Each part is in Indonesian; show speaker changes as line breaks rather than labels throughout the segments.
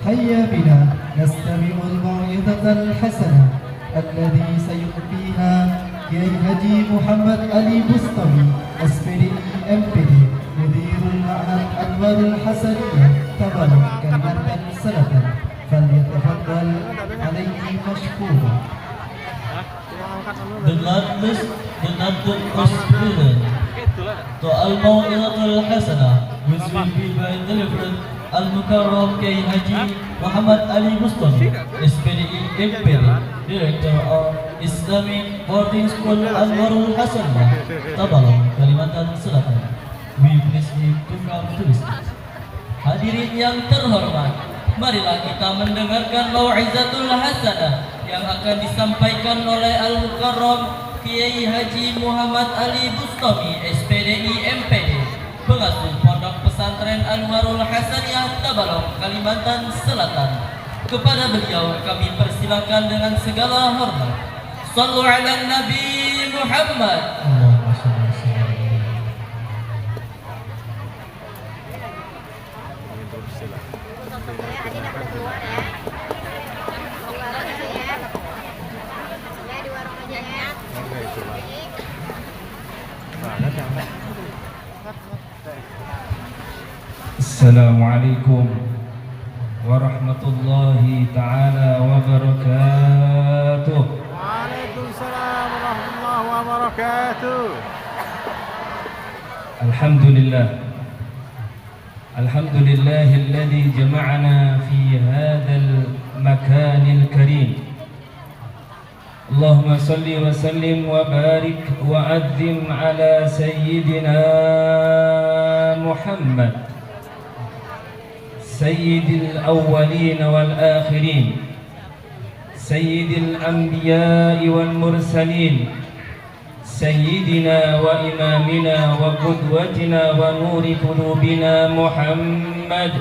هيا بنا نستمع الموعظة الحسنة الذي سيلقيها Kiai Haji Muhammad Ali Bustami SPDI MPD مدير المعهد أنوار الحسنية Tabalong Kalimantan Selatan فليتفضل عليه مشكورا.
dengan Usbuna to Al-Mau'izatul Hasanah which will be by delivered Al-Mukarram Kiai Haji Muhammad Ali Bustami SPDI MPD Director of Islamic Boarding School Anwarul Hasanah Tabalong Kalimantan Selatan. We please him to come to the stage. Hadirin yang terhormat, marilah kita mendengarkan Mau'izatul Hasanah yang akan disampaikan oleh Al-Mukarram Kiai Haji Muhammad Ali Bustami SPDI MPD pengasuh Pondok Pesantren Anwarul Hasaniyah Tabalong Kalimantan Selatan. Kepada beliau kami persilakan dengan segala hormat. Shallu ala Nabi Muhammad.
Assalamualaikum warahmatullahi ta'ala wabarakatuh.
Waalaikumsalam warahmatullahi wabarakatuh.
Alhamdulillahilladzi jama'ana fi hadzal makanil karim. Allahumma salli wa sallim wa barik wa adzim ala sayyidina Muhammad سيد الأولين والآخرين سيد الأنبياء والمرسلين سيدنا وإمامنا وقدوتنا ونور قلوبنا محمد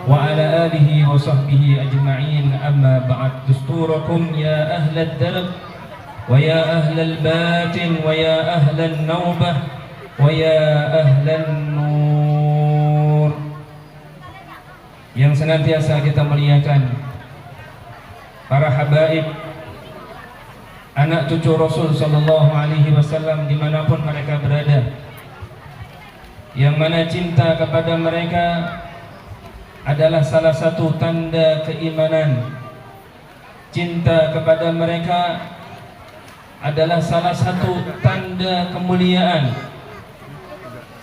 وعلى آله وصحبه أجمعين. أما بعد، دستوركم يا أهل الدرب ويا أهل الباطن ويا أهل النوبة ويا أهل النور yang senantiasa kita muliakan, para habaib, anak cucu Rasul sallallahu alaihi wasallam dimanapun mereka berada, yang mana cinta kepada mereka adalah salah satu tanda keimanan. Cinta kepada mereka adalah salah satu tanda kemuliaan.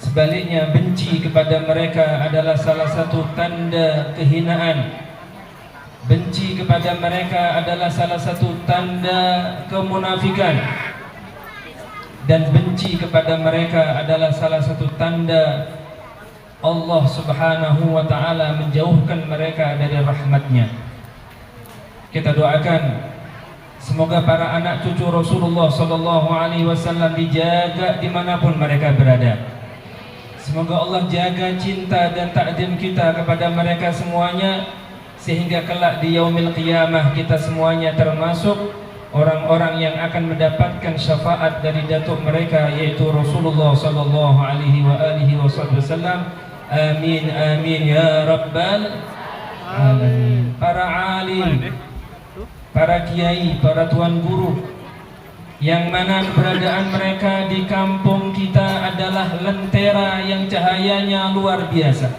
Sebaliknya, benci kepada mereka adalah salah satu tanda kehinaan. Benci kepada mereka adalah salah satu tanda kemunafikan. Dan benci kepada mereka adalah salah satu tanda Allah Subhanahu wa ta'ala menjauhkan mereka dari rahmatnya. Kita doakan semoga para anak cucu Rasulullah sallallahu alaihi wasallam dijaga dimanapun mereka berada. Semoga Allah jaga cinta dan takdim kita kepada mereka semuanya, sehingga kelak di yaumil qiyamah kita semuanya termasuk orang-orang yang akan mendapatkan syafaat dari datuk mereka, yaitu Rasulullah sallallahu alaihi wasallam. Amin amin ya rabbal alamin. Para alim, para kiai, para tuan guru, yang mana keberadaan mereka di kampung kita adalah lentera yang cahayanya luar biasa.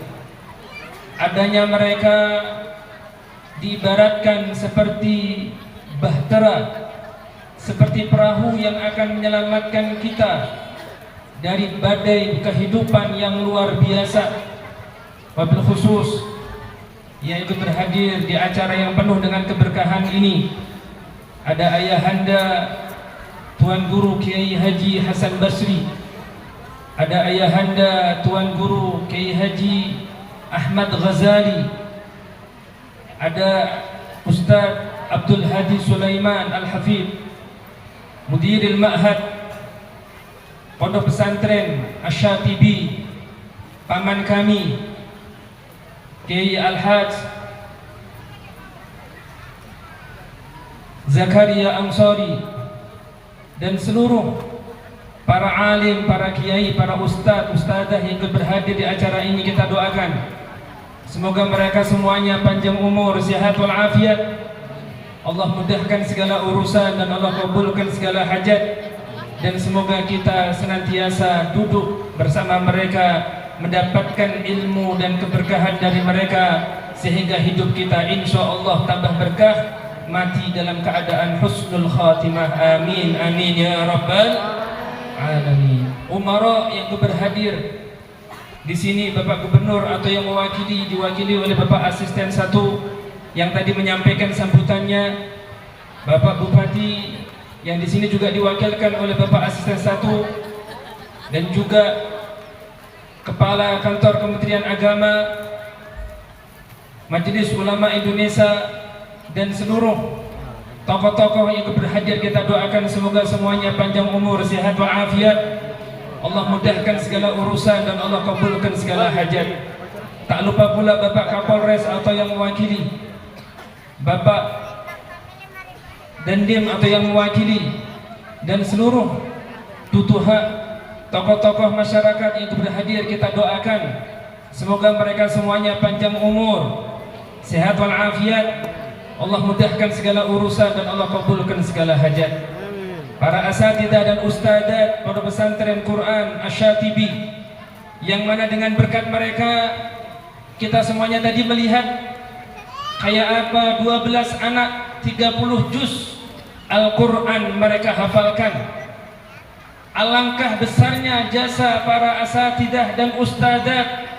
Adanya mereka diibaratkan seperti bahtera, seperti perahu yang akan menyelamatkan kita dari badai kehidupan yang luar biasa. Wabil khusus yang ikut berhadir di acara yang penuh dengan keberkahan ini, ada ayahanda Tuan Guru Kiai Haji Hasan Basri, ada ayahanda Tuan Guru Kiai Haji Ahmad Ghazali, ada Ustaz Abdul Hadi Sulaiman Al-Hafidh, Mudiril Ma'had Pondok Pesantren Asyatibi, paman kami Kiai Al-Haj Zakaria Ansari, dan seluruh para alim, para kiai, para ustaz, ustazah yang berhadir di acara ini. Kita doakan Semoga mereka semuanya panjang umur, sehat walafiat. Allah mudahkan segala urusan dan Allah kabulkan segala hajat. Dan semoga kita senantiasa duduk bersama mereka, mendapatkan ilmu dan keberkahan dari mereka, sehingga hidup kita insya Allah tambah berkah, mati dalam keadaan husnul khatimah. Amin amin ya rabbal alamin. Umara yang berhadir di sini, Bapak Gubernur atau yang diwakili oleh Bapak Asisten 1 yang tadi menyampaikan sambutannya, Bapak Bupati yang di sini juga diwakilkan oleh Bapak Asisten 1, dan juga Kepala Kantor Kementerian Agama, Majelis Ulama Indonesia, dan seluruh tokoh-tokoh yang berhadir. Kita doakan semoga semuanya panjang umur, sehat walafiat. Allah mudahkan segala urusan dan Allah kabulkan segala hajat. Tak lupa pula Bapak Kapolres atau yang mewakili, Bapak Dandim atau yang mewakili, dan seluruh tutuha tokoh-tokoh masyarakat yang berhadir. Kita doakan semoga mereka semuanya panjang umur, sehat walafiat. Allah mudahkan segala urusan dan Allah kabulkan segala hajat. Para asatidah dan ustadzat Pondok Pesantren Quran Asy-Syatibi, yang mana dengan berkat mereka kita semuanya tadi melihat kayak apa 12 anak 30 juz Al-Quran mereka hafalkan. Alangkah besarnya jasa para asatidah dan ustadzat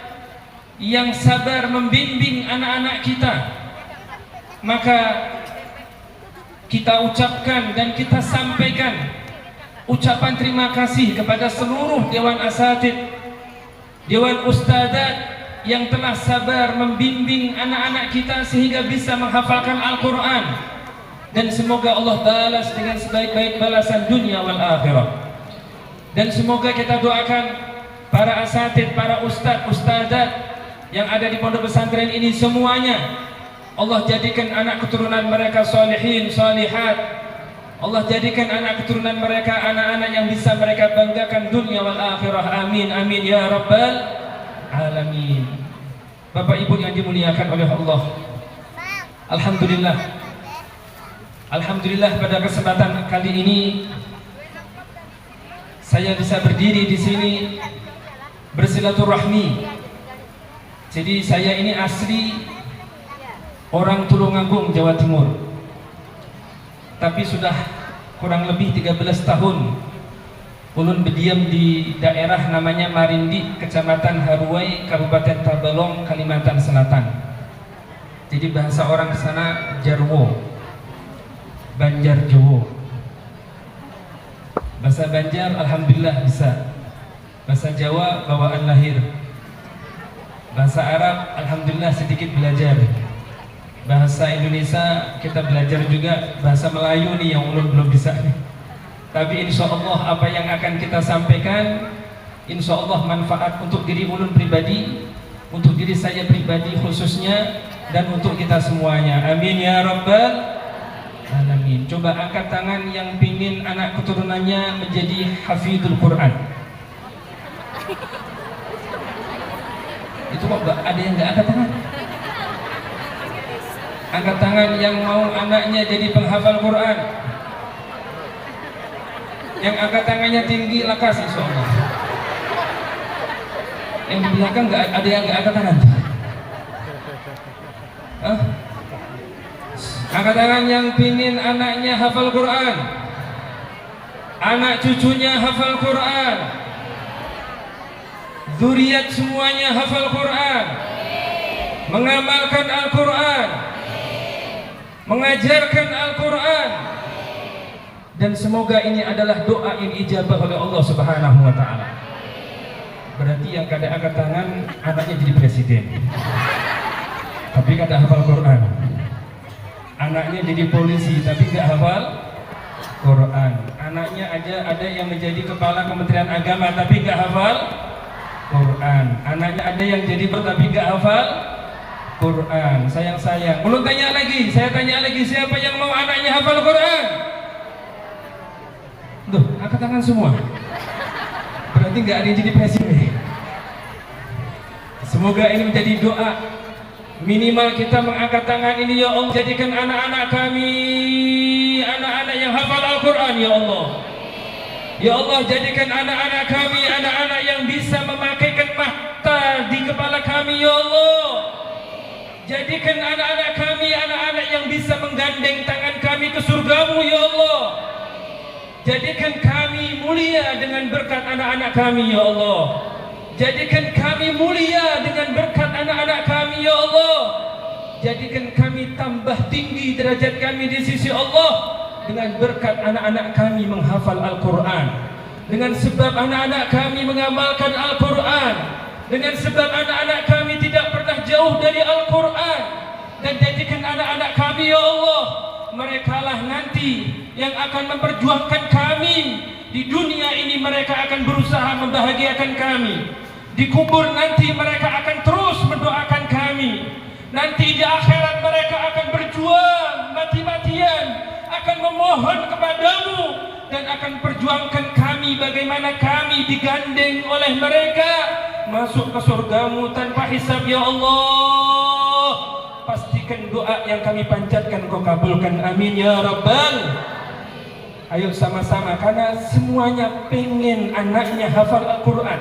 yang sabar membimbing anak-anak kita. Maka kita ucapkan dan kita sampaikan ucapan terima kasih kepada seluruh Dewan Asatid, Dewan Ustadzat yang telah sabar membimbing anak-anak kita sehingga bisa menghafalkan Al-Quran. Dan semoga Allah balas dengan sebaik-baik balasan dunia wal akhirah. Dan semoga kita doakan para asatid, para ustadz, ustadzat yang ada di pondok pesantren ini semuanya, Allah jadikan anak keturunan mereka salihin, salihat. Allah jadikan anak keturunan mereka anak-anak yang bisa mereka banggakan dunia wal akhirah. Amin amin ya rabbal alamin. Bapak Ibu yang dimuliakan oleh Allah, Alhamdulillah pada kesempatan kali ini saya bisa berdiri di sini bersilaturahmi. Jadi saya ini asli orang Tulungagung, Jawa Timur, tapi sudah kurang lebih 13 tahun ulun berdiam di daerah namanya Marindi, Kecamatan Haruai, Kabupaten Tabalong, Kalimantan Selatan. Jadi bahasa orang sana Jarwo, Banjar Jowo. Bahasa Banjar alhamdulillah bisa, bahasa Jawa bawaan lahir, bahasa Arab alhamdulillah sedikit belajar, bahasa Indonesia kita belajar juga, bahasa Melayu nih yang ulun belum bisa nih. Tapi insya Allah apa yang akan kita sampaikan insya Allah manfaat untuk diri ulun pribadi, untuk diri saya pribadi khususnya, dan untuk kita semuanya. Amin ya rabbal alamin. Coba angkat tangan yang pingin anak keturunannya menjadi hafidhul Quran. Itu kok ada yang nggak angkat tangan? Angkat tangan yang mau anaknya jadi penghafal Quran. Yang angkat tangannya tinggi lakas insya Allah. Yang di belakang nggak ada yang nggak angkat tangan? Hah? Angkat tangan yang pingin anaknya hafal Quran, anak cucunya hafal Quran, zuriat semuanya hafal Quran, mengamalkan Al-Quran, mengajarkan Al-Quran. Dan semoga ini adalah doa yang ijabah oleh Allah Subhanahu wa ta'ala. Berarti yang kada angkat tangan anaknya jadi presiden, tapi kada hafal Quran. Anaknya jadi polisi tapi gak hafal Quran. Anaknya ada yang menjadi kepala Kementerian Agama tapi gak hafal Quran. Anaknya ada yang jadi tapi gak hafal Quran. Sayang. Belum tanya lagi, saya tanya lagi, siapa yang mau anaknya hafal Quran? Tuh, angkat tangan semua. Berarti nggak ada yang jadi presiden. Semoga ini menjadi doa Minimal kita mengangkat tangan ini, ya Allah, jadikan anak-anak kami anak-anak yang hafal Al-Quran, ya Allah. Ya Allah, jadikan anak-anak kami anak-anak yang bisa memakaikan mahta di kepala kami, ya Allah. Jadikan anak-anak kami anak-anak yang bisa menggandeng tangan kami ke surgamu, ya Allah. Jadikan kami mulia dengan berkat anak-anak kami, ya Allah. Jadikan kami mulia dengan berkat anak-anak kami, ya Allah. Jadikan kami tambah tinggi derajat kami di sisi Allah dengan berkat anak-anak kami menghafal Al-Quran, dengan sebab anak-anak kami mengamalkan Al-Quran, dengan sebab anak-anak kami tidak pernah jauh dari Al-Quran. Dan jadikan anak-anak kami, ya Allah, merekalah nanti yang akan memperjuangkan kami di dunia ini. Mereka akan berusaha membahagiakan kami. Di kubur nanti mereka akan terus mendoakan kami. Nanti di akhirat mereka akan berjuang mati-matian, akan memohon kepadamu dan akan perjuangkan kami bagaimana kami digandeng oleh mereka masuk ke surgamu tanpa hisab, ya Allah. Pastikan doa yang kami panjatkan kau kabulkan, amin ya rabbal. Ayo sama-sama, karena semuanya pengen anaknya hafal Al-Quran.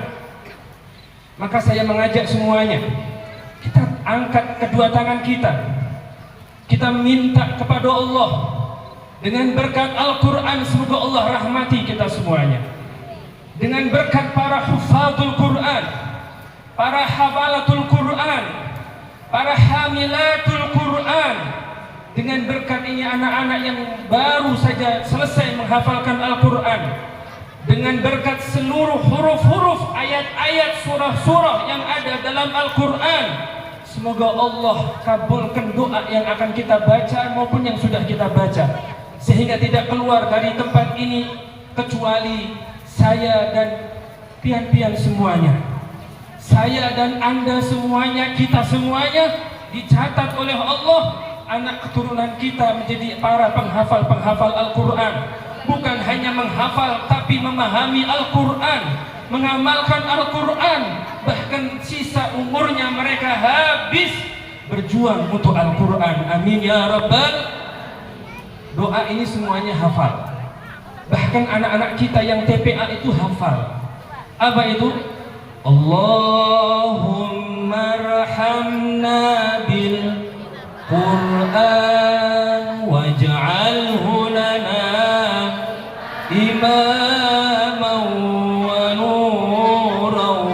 Maka saya mengajak semuanya, kita angkat kedua tangan kita, kita minta kepada Allah dengan berkat Al-Quran, semoga Allah rahmati kita semuanya. Dengan berkat para hufadul Quran, para hafalatul Quran, para hamilatul Quran, dengan berkat ini anak-anak yang baru saja selesai menghafalkan Al-Quran, dengan berkat seluruh huruf-huruf ayat-ayat surah-surah yang ada dalam Al-Quran, semoga Allah kabulkan doa yang akan kita baca maupun yang sudah kita baca, sehingga tidak keluar dari tempat ini kecuali saya dan pian-pian semuanya, saya dan anda semuanya, kita semuanya dicatat oleh Allah, anak keturunan kita menjadi para penghafal-penghafal Al-Quran. Bukan hanya menghafal, tapi memahami Al-Quran, mengamalkan Al-Quran, bahkan sisa umurnya mereka habis berjuang untuk Al-Quran, amin ya rabbal. Doa ini semuanya hafal. Bahkan anak-anak kita yang TPA itu hafal. Apa itu? Allahumma rahamna bil Quran waj'alhu lana imaman wa nuran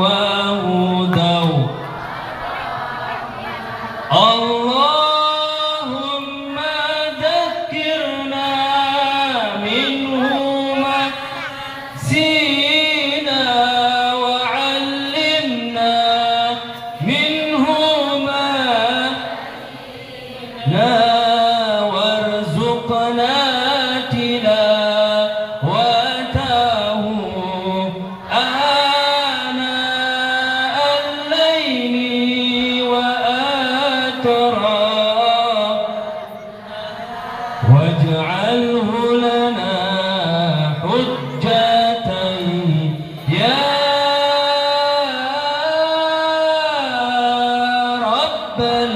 wa hudan. Allahumma dhakkirna minhu ma sina wa 'allimna minhu ma la warzuqna waj'alhu lana hujjatan ya rabbal.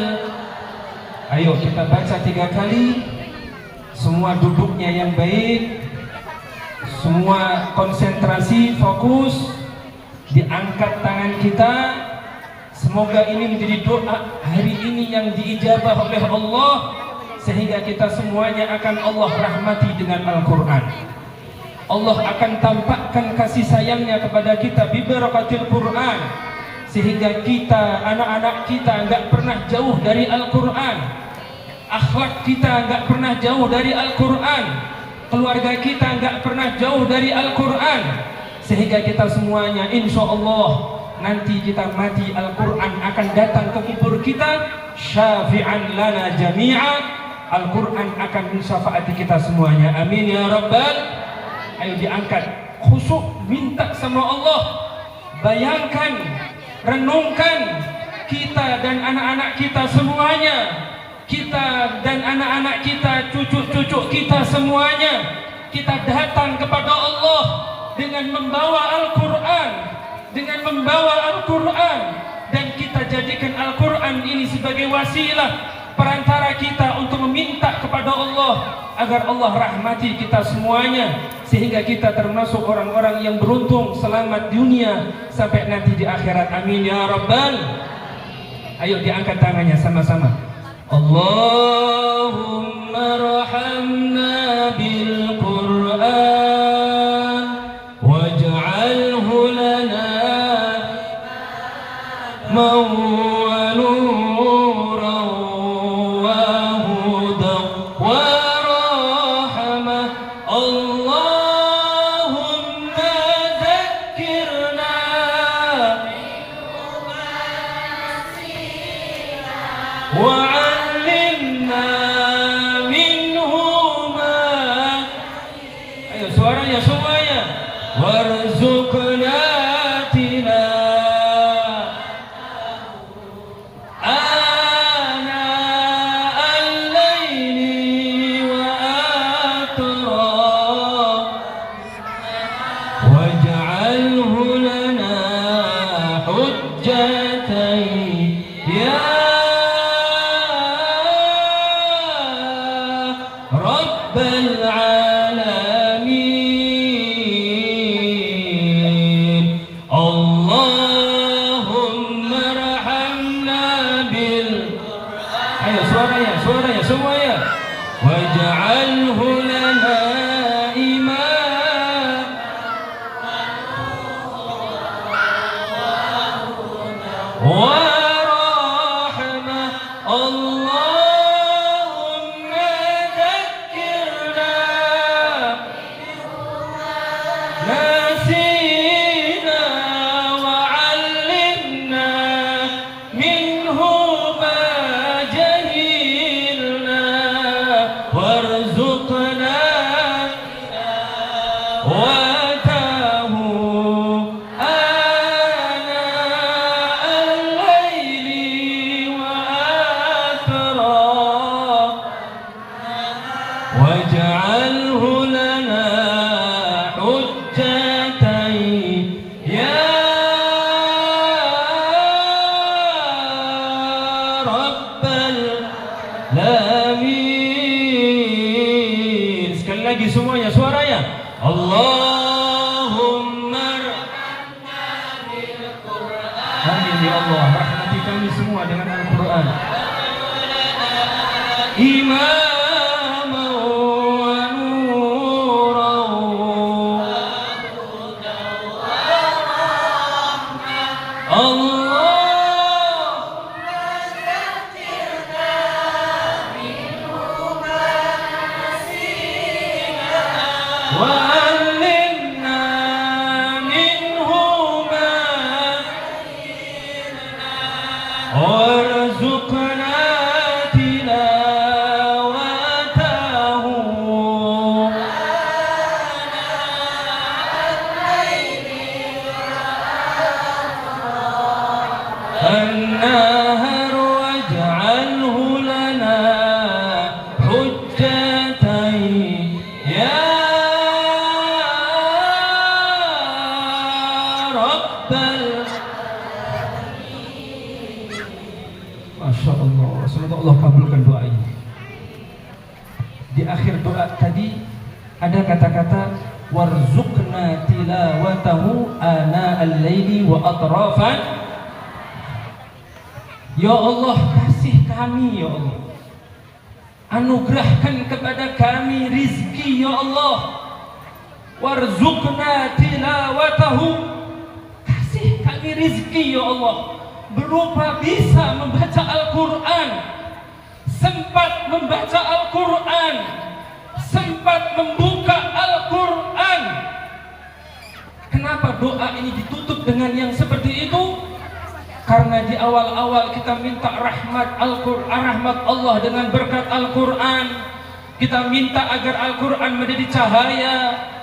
Ayo kita baca 3 kali, semua duduknya yang baik, semua konsentrasi, fokus, diangkat tangan kita. Semoga ini menjadi doa hari ini yang diijabah oleh Allah, sehingga kita semuanya akan Allah rahmati dengan Al-Quran. Allah akan tampakkan kasih sayangnya kepada kita bibarakatil Quran, sehingga kita, anak-anak kita enggak pernah jauh dari Al-Quran, akhlak kita enggak pernah jauh dari Al-Quran, keluarga kita enggak pernah jauh dari Al-Quran, sehingga kita semuanya insya Allah nanti kita mati Al-Quran akan datang ke kubur kita, syafi'an lana jami'a, Al-Quran akan mensyafaati kita semuanya, amin ya rabbal. Ayo diangkat, khusyuk, minta sama Allah. Bayangkan, renungkan, kita dan anak-anak kita semuanya, kita dan anak-anak kita, cucu-cucu kita semuanya, kita datang kepada Allah dengan membawa Al-Quran, dengan membawa Al-Quran, dan kita jadikan Al-Quran ini sebagai wasilah perantara kita untuk meminta kepada Allah agar Allah rahmati kita semuanya, sehingga kita termasuk orang-orang yang beruntung selamat dunia sampai nanti di akhirat. Amin ya rabbal. Ayo diangkat tangannya sama-sama. Allahumma rahamna bil Qur'an waj'alhu lana warzuqna tilawatahu ana al-laili wa atrafan. Ya Allah, kasih kami ya Allah, anugerahkan kepada kami rizki ya Allah. Warzuqna tilawatahu, kasih kami rizki ya Allah, berupa bisa membaca Al-Quran, sempat membaca Al-Quran, sempat membuka Al-Quran. Kenapa doa ini ditutup dengan yang seperti itu? Karena di awal-awal kita minta rahmat Al-Quran, rahmat Allah dengan berkat Al-Quran. Kita minta agar Al-Quran menjadi cahaya,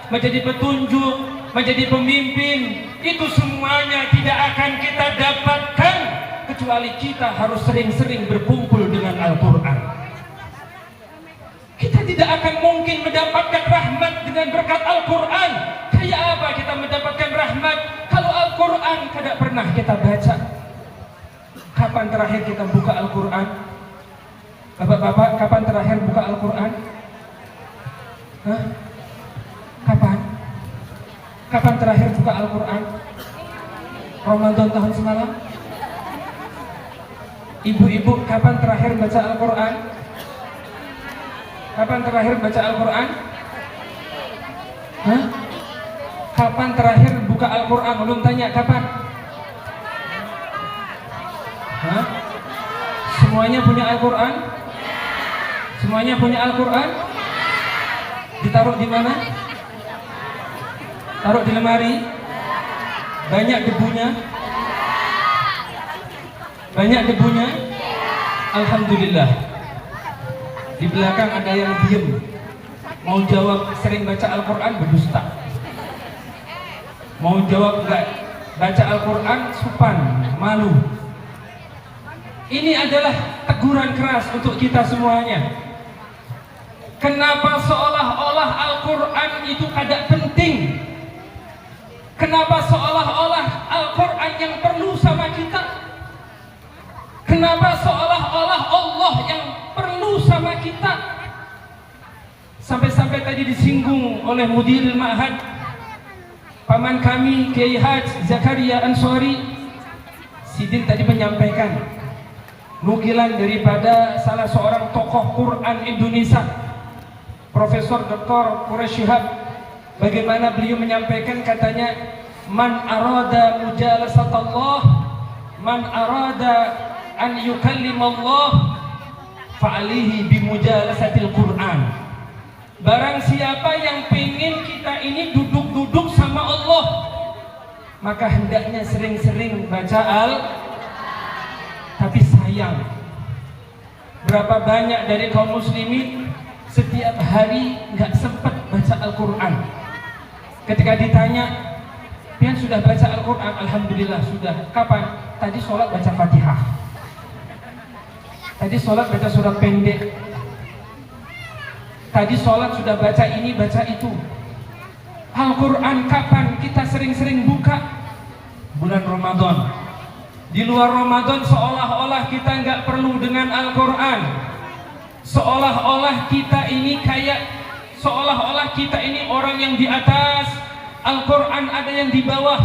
menjadi petunjuk, menjadi pemimpin. Itu semuanya tidak akan kita dapatkan kecuali kita harus sering-sering berkumpul dengan Al-Quran. Kita tidak akan mungkin mendapatkan rahmat dengan berkat Al-Quran. Kayak apa kita mendapatkan rahmat kalau Al-Quran tidak pernah kita baca? kapan terakhir kita buka Al-Quran? Bapak-bapak, kapan terakhir buka Al-Quran? Hah? Kapan? Kapan terakhir buka Al-Quran? Ramadan tahun semalam? Ibu-ibu, kapan terakhir baca Al-Quran? Kapan terakhir baca Al-Quran? Hah? Kapan terakhir buka Al-Quran? Belum tanya kapan? Hah? Semuanya punya Al-Quran? Semuanya punya Al-Quran? Ditaruh di mana? Taruh di lemari? Banyak debunya? Banyak debunya? Alhamdulillah. Di belakang ada yang diem, mau jawab sering baca Al-Quran, berdusta. Mau jawab enggak baca Al-Quran, supan, malu. Ini adalah teguran keras untuk kita semuanya. Kenapa seolah-olah Al-Quran itu kada penting? Kenapa seolah-olah Al-Quran yang perlu sama kita? Kenapa seolah-olah Allah yang perlu sama kita? Sampai-sampai tadi disinggung oleh Mudirul Ma'had, paman kami Kiai Haji Zakaria Ansori Sidin tadi menyampaikan nukilan daripada salah seorang tokoh Quran Indonesia, Profesor Dr. Quraish Shihab, bagaimana beliau menyampaikan, katanya, man arada mujalasatullah, man arada an yukallimallah fa'alihi bimujalasatil Quran. Barang siapa yang pengen kita ini duduk-duduk sama Allah, maka hendaknya sering-sering baca Tapi sayang, berapa banyak dari kaum muslimin setiap hari nggak sempat baca Al-Quran. Ketika ditanya, pian sudah baca Al-Quran? Alhamdulillah sudah. Kapan? Tadi sholat baca Fatihah. Tadi sholat baca surat pendek. Tadi sholat sudah baca ini, baca itu. Al-Quran kapan kita sering-sering buka? Bulan Ramadan. Di luar Ramadan seolah-olah kita nggak perlu dengan Al-Quran. Seolah-olah kita ini seolah-olah kita ini orang yang di atas, Al-Quran ada yang di bawah.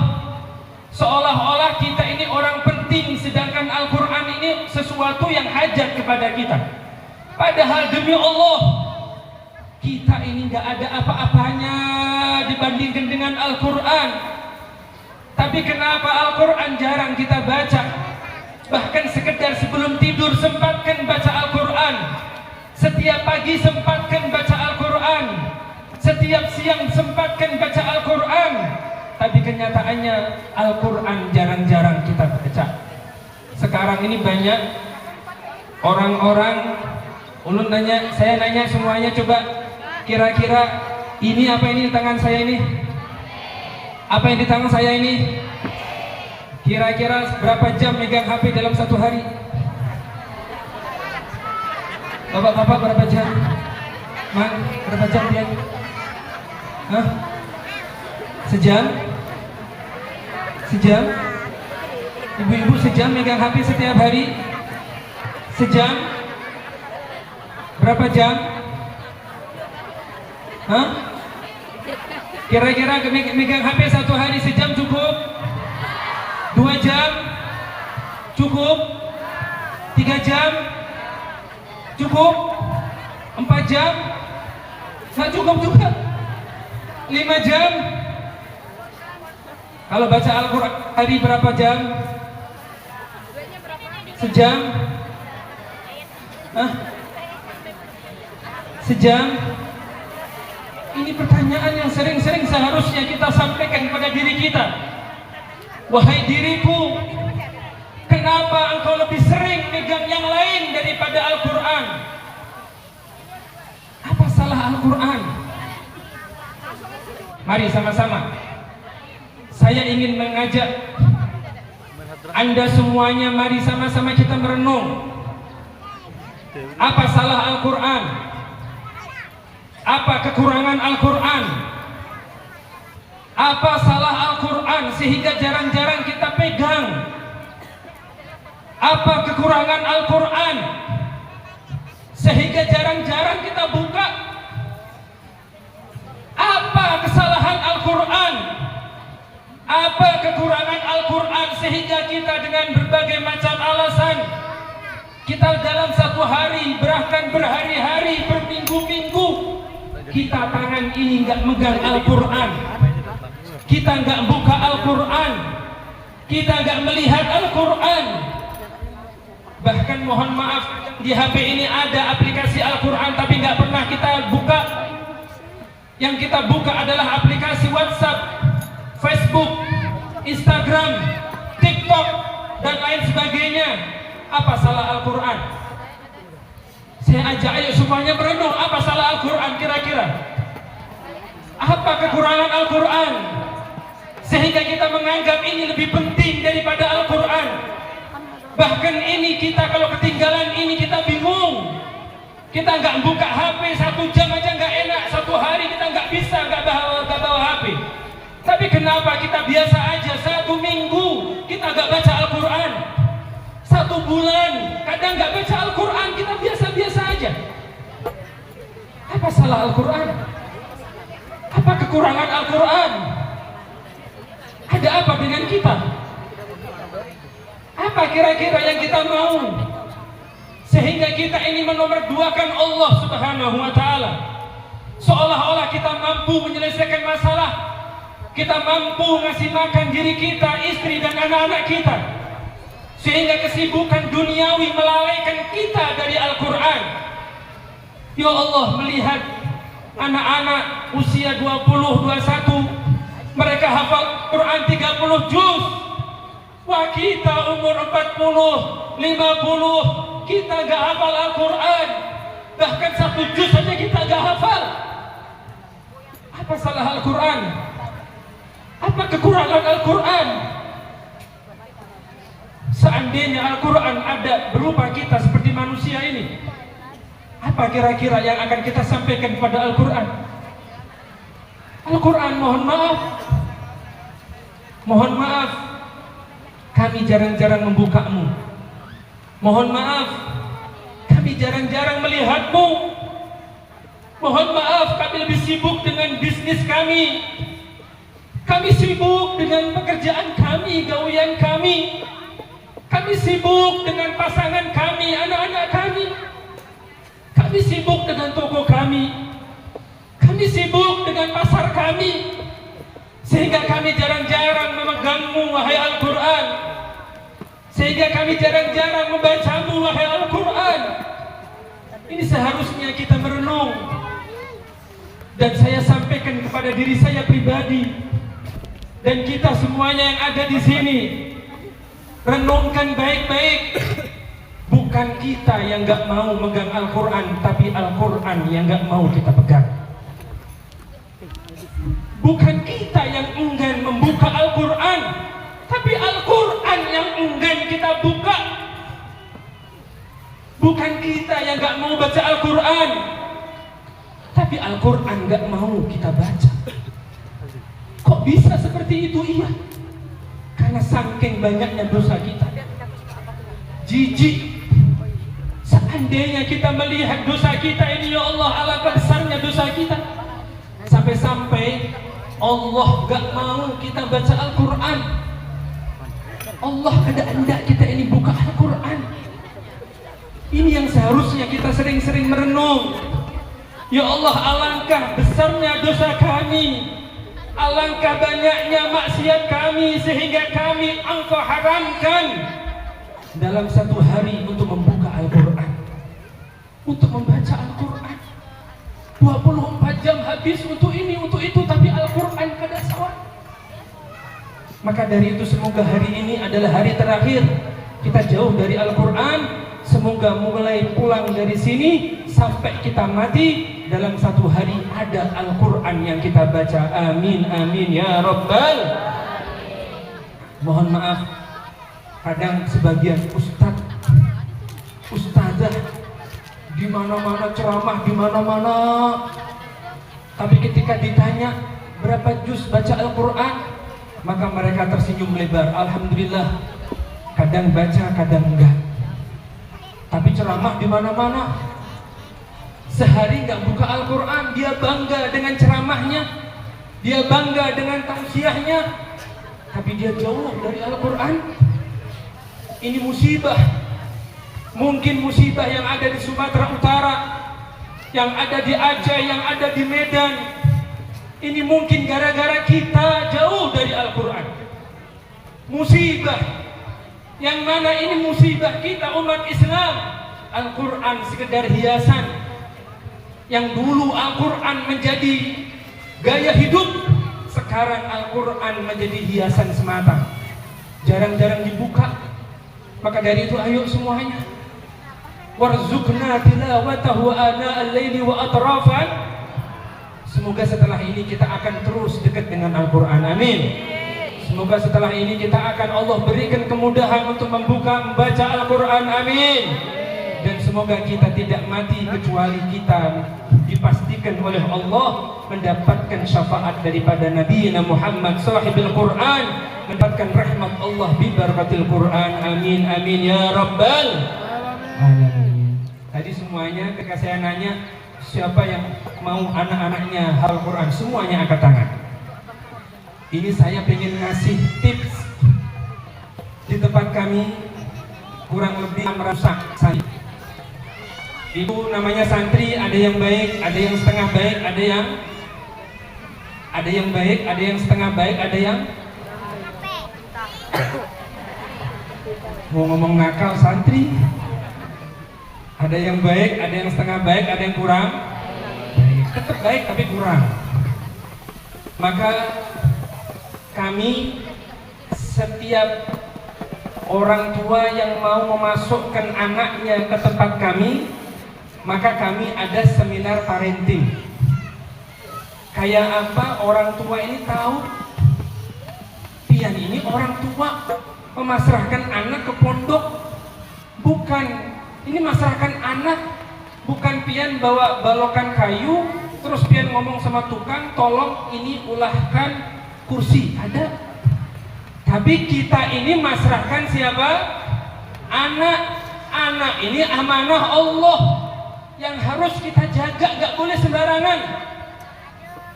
Seolah-olah kita ini orang penting, sedangkan Al-Quran ini sesuatu yang hajat kepada kita. Padahal demi Allah, kita ini nggak ada apa-apanya dibandingkan dengan Al-Quran. Tapi kenapa Al-Quran jarang kita baca? Bahkan sekedar sebelum tidur sempatkan baca Al-Quran. Setiap pagi sempatkan baca Al-Quran. Setiap siang sempatkan baca Al-Quran. Tapi kenyataannya Al-Quran jarang-jarang kita baca. Sekarang ini banyak orang-orang, ulun nanya, saya nanya semuanya, coba kira-kira ini apa ini di tangan saya ini? Apa yang di tangan saya ini? Kira-kira berapa jam megang HP dalam satu hari? Bapak-bapak berapa jam? Man, berapa jam dia? Hah? Sejam? Sejam? Ibu-ibu sejam megang HP setiap hari? Sejam? Berapa jam? Hah? Kira-kira megang HP satu hari sejam cukup? 2 jam? Cukup? 3 jam? Cukup? 4 jam? Nggak cukup juga. 5 jam? Kalau baca Al-Quran hari berapa jam? Sejam? Hah? Sejam? Ini pertanyaan yang sering-sering seharusnya kita sampaikan kepada diri kita. Wahai diriku, kenapa engkau lebih sering megang yang lain daripada Al-Quran? Apa salah Al-Quran? Mari sama-sama. Saya ingin mengajak Anda semuanya, mari sama-sama kita merenung. Apa salah Al-Quran? Apa kekurangan Al-Quran? Apa salah Al-Quran sehingga jarang-jarang kita pegang? Apa kekurangan Al-Quran sehingga jarang-jarang kita buka? Apa kesalahan Al-Quran? Apa kekurangan Al-Quran sehingga kita dengan berbagai macam alasan kita dalam satu hari, bahkan berhari-hari, berminggu-minggu, kita tangan ini nggak megang Al-Quran, kita nggak buka Al-Quran, kita nggak melihat Al-Quran. Bahkan mohon maaf, di HP ini ada aplikasi Al-Quran tapi nggak pernah kita buka. Yang kita buka adalah aplikasi WhatsApp, Facebook, Instagram, TikTok, dan lain sebagainya. Apa salah Al-Quran? Saya ajak ayo semuanya merenung, apa salah Al-Quran kira-kira? Apa kekurangan Al-Quran sehingga kita menganggap ini lebih penting daripada Al-Quran? Bahkan ini kita kalau ketinggalan ini kita bingung. Kita nggak buka HP 1 jam aja nggak enak, 1 hari kita nggak bisa nggak bawa HP. Tapi kenapa kita biasa aja 1 minggu kita nggak baca Al-Quran, 1 bulan kadang nggak baca Al-Quran, kita biasa-biasa aja. Apa salah Al-Quran? Apa kekurangan Al-Quran? Ada apa dengan kita? Apa kira-kira yang kita mau sehingga kita ini menomorduakan Allah Subhanahu wa Ta'ala? Seolah-olah kita mampu menyelesaikan masalah, kita mampu ngasih makan diri kita, istri dan anak-anak kita, sehingga kesibukan duniawi melalaikan kita dari Al-Quran. Ya Allah, melihat anak-anak usia 20, 21 mereka hafal Quran 30 juz. Wah, kita umur 40, 50, kita gak hafal Al-Quran. Bahkan 1 juz saja kita gak hafal. Apa salah Al-Quran? Apa kekurangan Al-Quran? Seandainya Al-Quran ada berupa kita seperti manusia ini, apa kira-kira yang akan kita sampaikan kepada Al-Quran? Al-Quran, mohon maaf, kami jarang-jarang membukamu. Mohon maaf, kami jarang-jarang melihatmu. Mohon maaf, kami lebih sibuk dengan bisnis kami. Kami sibuk dengan pekerjaan kami, gawean kami. Kami sibuk dengan pasangan kami, anak-anak kami. Kami sibuk dengan toko kami. Kami sibuk dengan pasar kami. Sehingga kami jarang-jarang memegangmu, wahai Al-Quran. Sehingga kami jarang-jarang membacamu, wahai Al-Quran. Ini seharusnya kita merenung. Dan saya sampaikan kepada diri saya pribadi dan kita semuanya yang ada di sini, renungkan baik-baik. Bukan kita yang gak mau megang Al-Quran, tapi Al-Quran yang gak mau kita pegang. Bukan kita yang enggan membuka Al-Quran, tapi Al-Quran yang enggan kita buka. Bukan kita yang gak mau baca Al-Quran, tapi Al-Quran gak mau kita baca. Kok bisa seperti itu? Iya, karena saking banyaknya dosa kita. Jijik seandainya kita melihat dosa kita ini, ya Allah, alangkah besarnya dosa kita. Sampai-sampai Allah gak mau kita baca Al-Quran. Allah hendak kita ini buka Al-Quran. Ini yang seharusnya kita sering-sering merenung. Ya Allah, alangkah besarnya dosa kami, alangkah banyaknya maksiat kami, sehingga kami Engkau haramkan dalam satu hari untuk membuka Al-Quran, untuk membaca Al-Quran. 24 jam habis untuk ini, untuk itu, tapi Al-Quran kada sawat. Maka dari itu semoga hari ini adalah hari terakhir kita jauh dari Al-Quran. Semoga mulai pulang dari sini sampai kita mati dalam satu hari ada Al-Quran yang kita baca. Amin, amin ya Rabbal. Mohon maaf, kadang sebagian ustazah di mana-mana ceramah, di mana-mana, tapi ketika ditanya berapa juz baca Al-Quran, maka mereka tersenyum lebar. Alhamdulillah, kadang baca, kadang enggak. Tapi ceramah di mana-mana. Sehari nggak buka Al-Quran, dia bangga dengan ceramahnya, dia bangga dengan tausiahnya, tapi dia jauh dari Al-Quran. Ini musibah. Mungkin musibah yang ada di Sumatera Utara, yang ada di Aceh, yang ada di Medan. Ini mungkin gara-gara kita jauh dari Al-Quran. Musibah yang mana ini musibah kita umat Islam. Al-Quran sekedar hiasan. Yang dulu Al-Quran menjadi gaya hidup, sekarang Al-Quran menjadi hiasan semata, jarang-jarang dibuka. Maka dari itu ayo semuanya, warzuqna tilawatahu ana al-laili wa atrafan. Semoga setelah ini kita akan terus dekat dengan Al-Quran, amin. Semoga setelah ini kita akan Allah berikan kemudahan untuk membuka, membaca Al-Quran, amin. Dan semoga kita tidak mati kecuali kita dipastikan oleh Allah mendapatkan syafaat daripada Nabi Muhammad sahibul Quran, mendapatkan rahmat Allah bi barakatil Quran, amin amin ya rabbal alamin. Tadi semuanya ketika saya nanya siapa yang mau anak-anaknya hafal Quran, semuanya angkat tangan. Ini saya pengen ngasih tips. Di tempat kami kurang lebih 600 santri. Itu namanya santri, ada yang baik, ada yang setengah baik, ada yang baik, ada yang setengah baik, ada yang mau ngomong nakal santri. Ada yang baik, ada yang setengah baik, ada yang kurang baik. Tetap baik tapi kurang. Maka kami setiap orang tua yang mau memasukkan anaknya ke tempat kami, maka kami ada seminar parenting. Kayak apa orang tua ini tahu? Pian ini orang tua memasrahkan anak ke pondok, bukan ini masrahkan anak, bukan pian bawa balokan kayu terus pian ngomong sama tukang, tolong ini ulahkan kursi, ada. Tapi kita ini masrahkan siapa? Anak ini amanah Allah yang harus kita jaga, gak boleh sembarangan.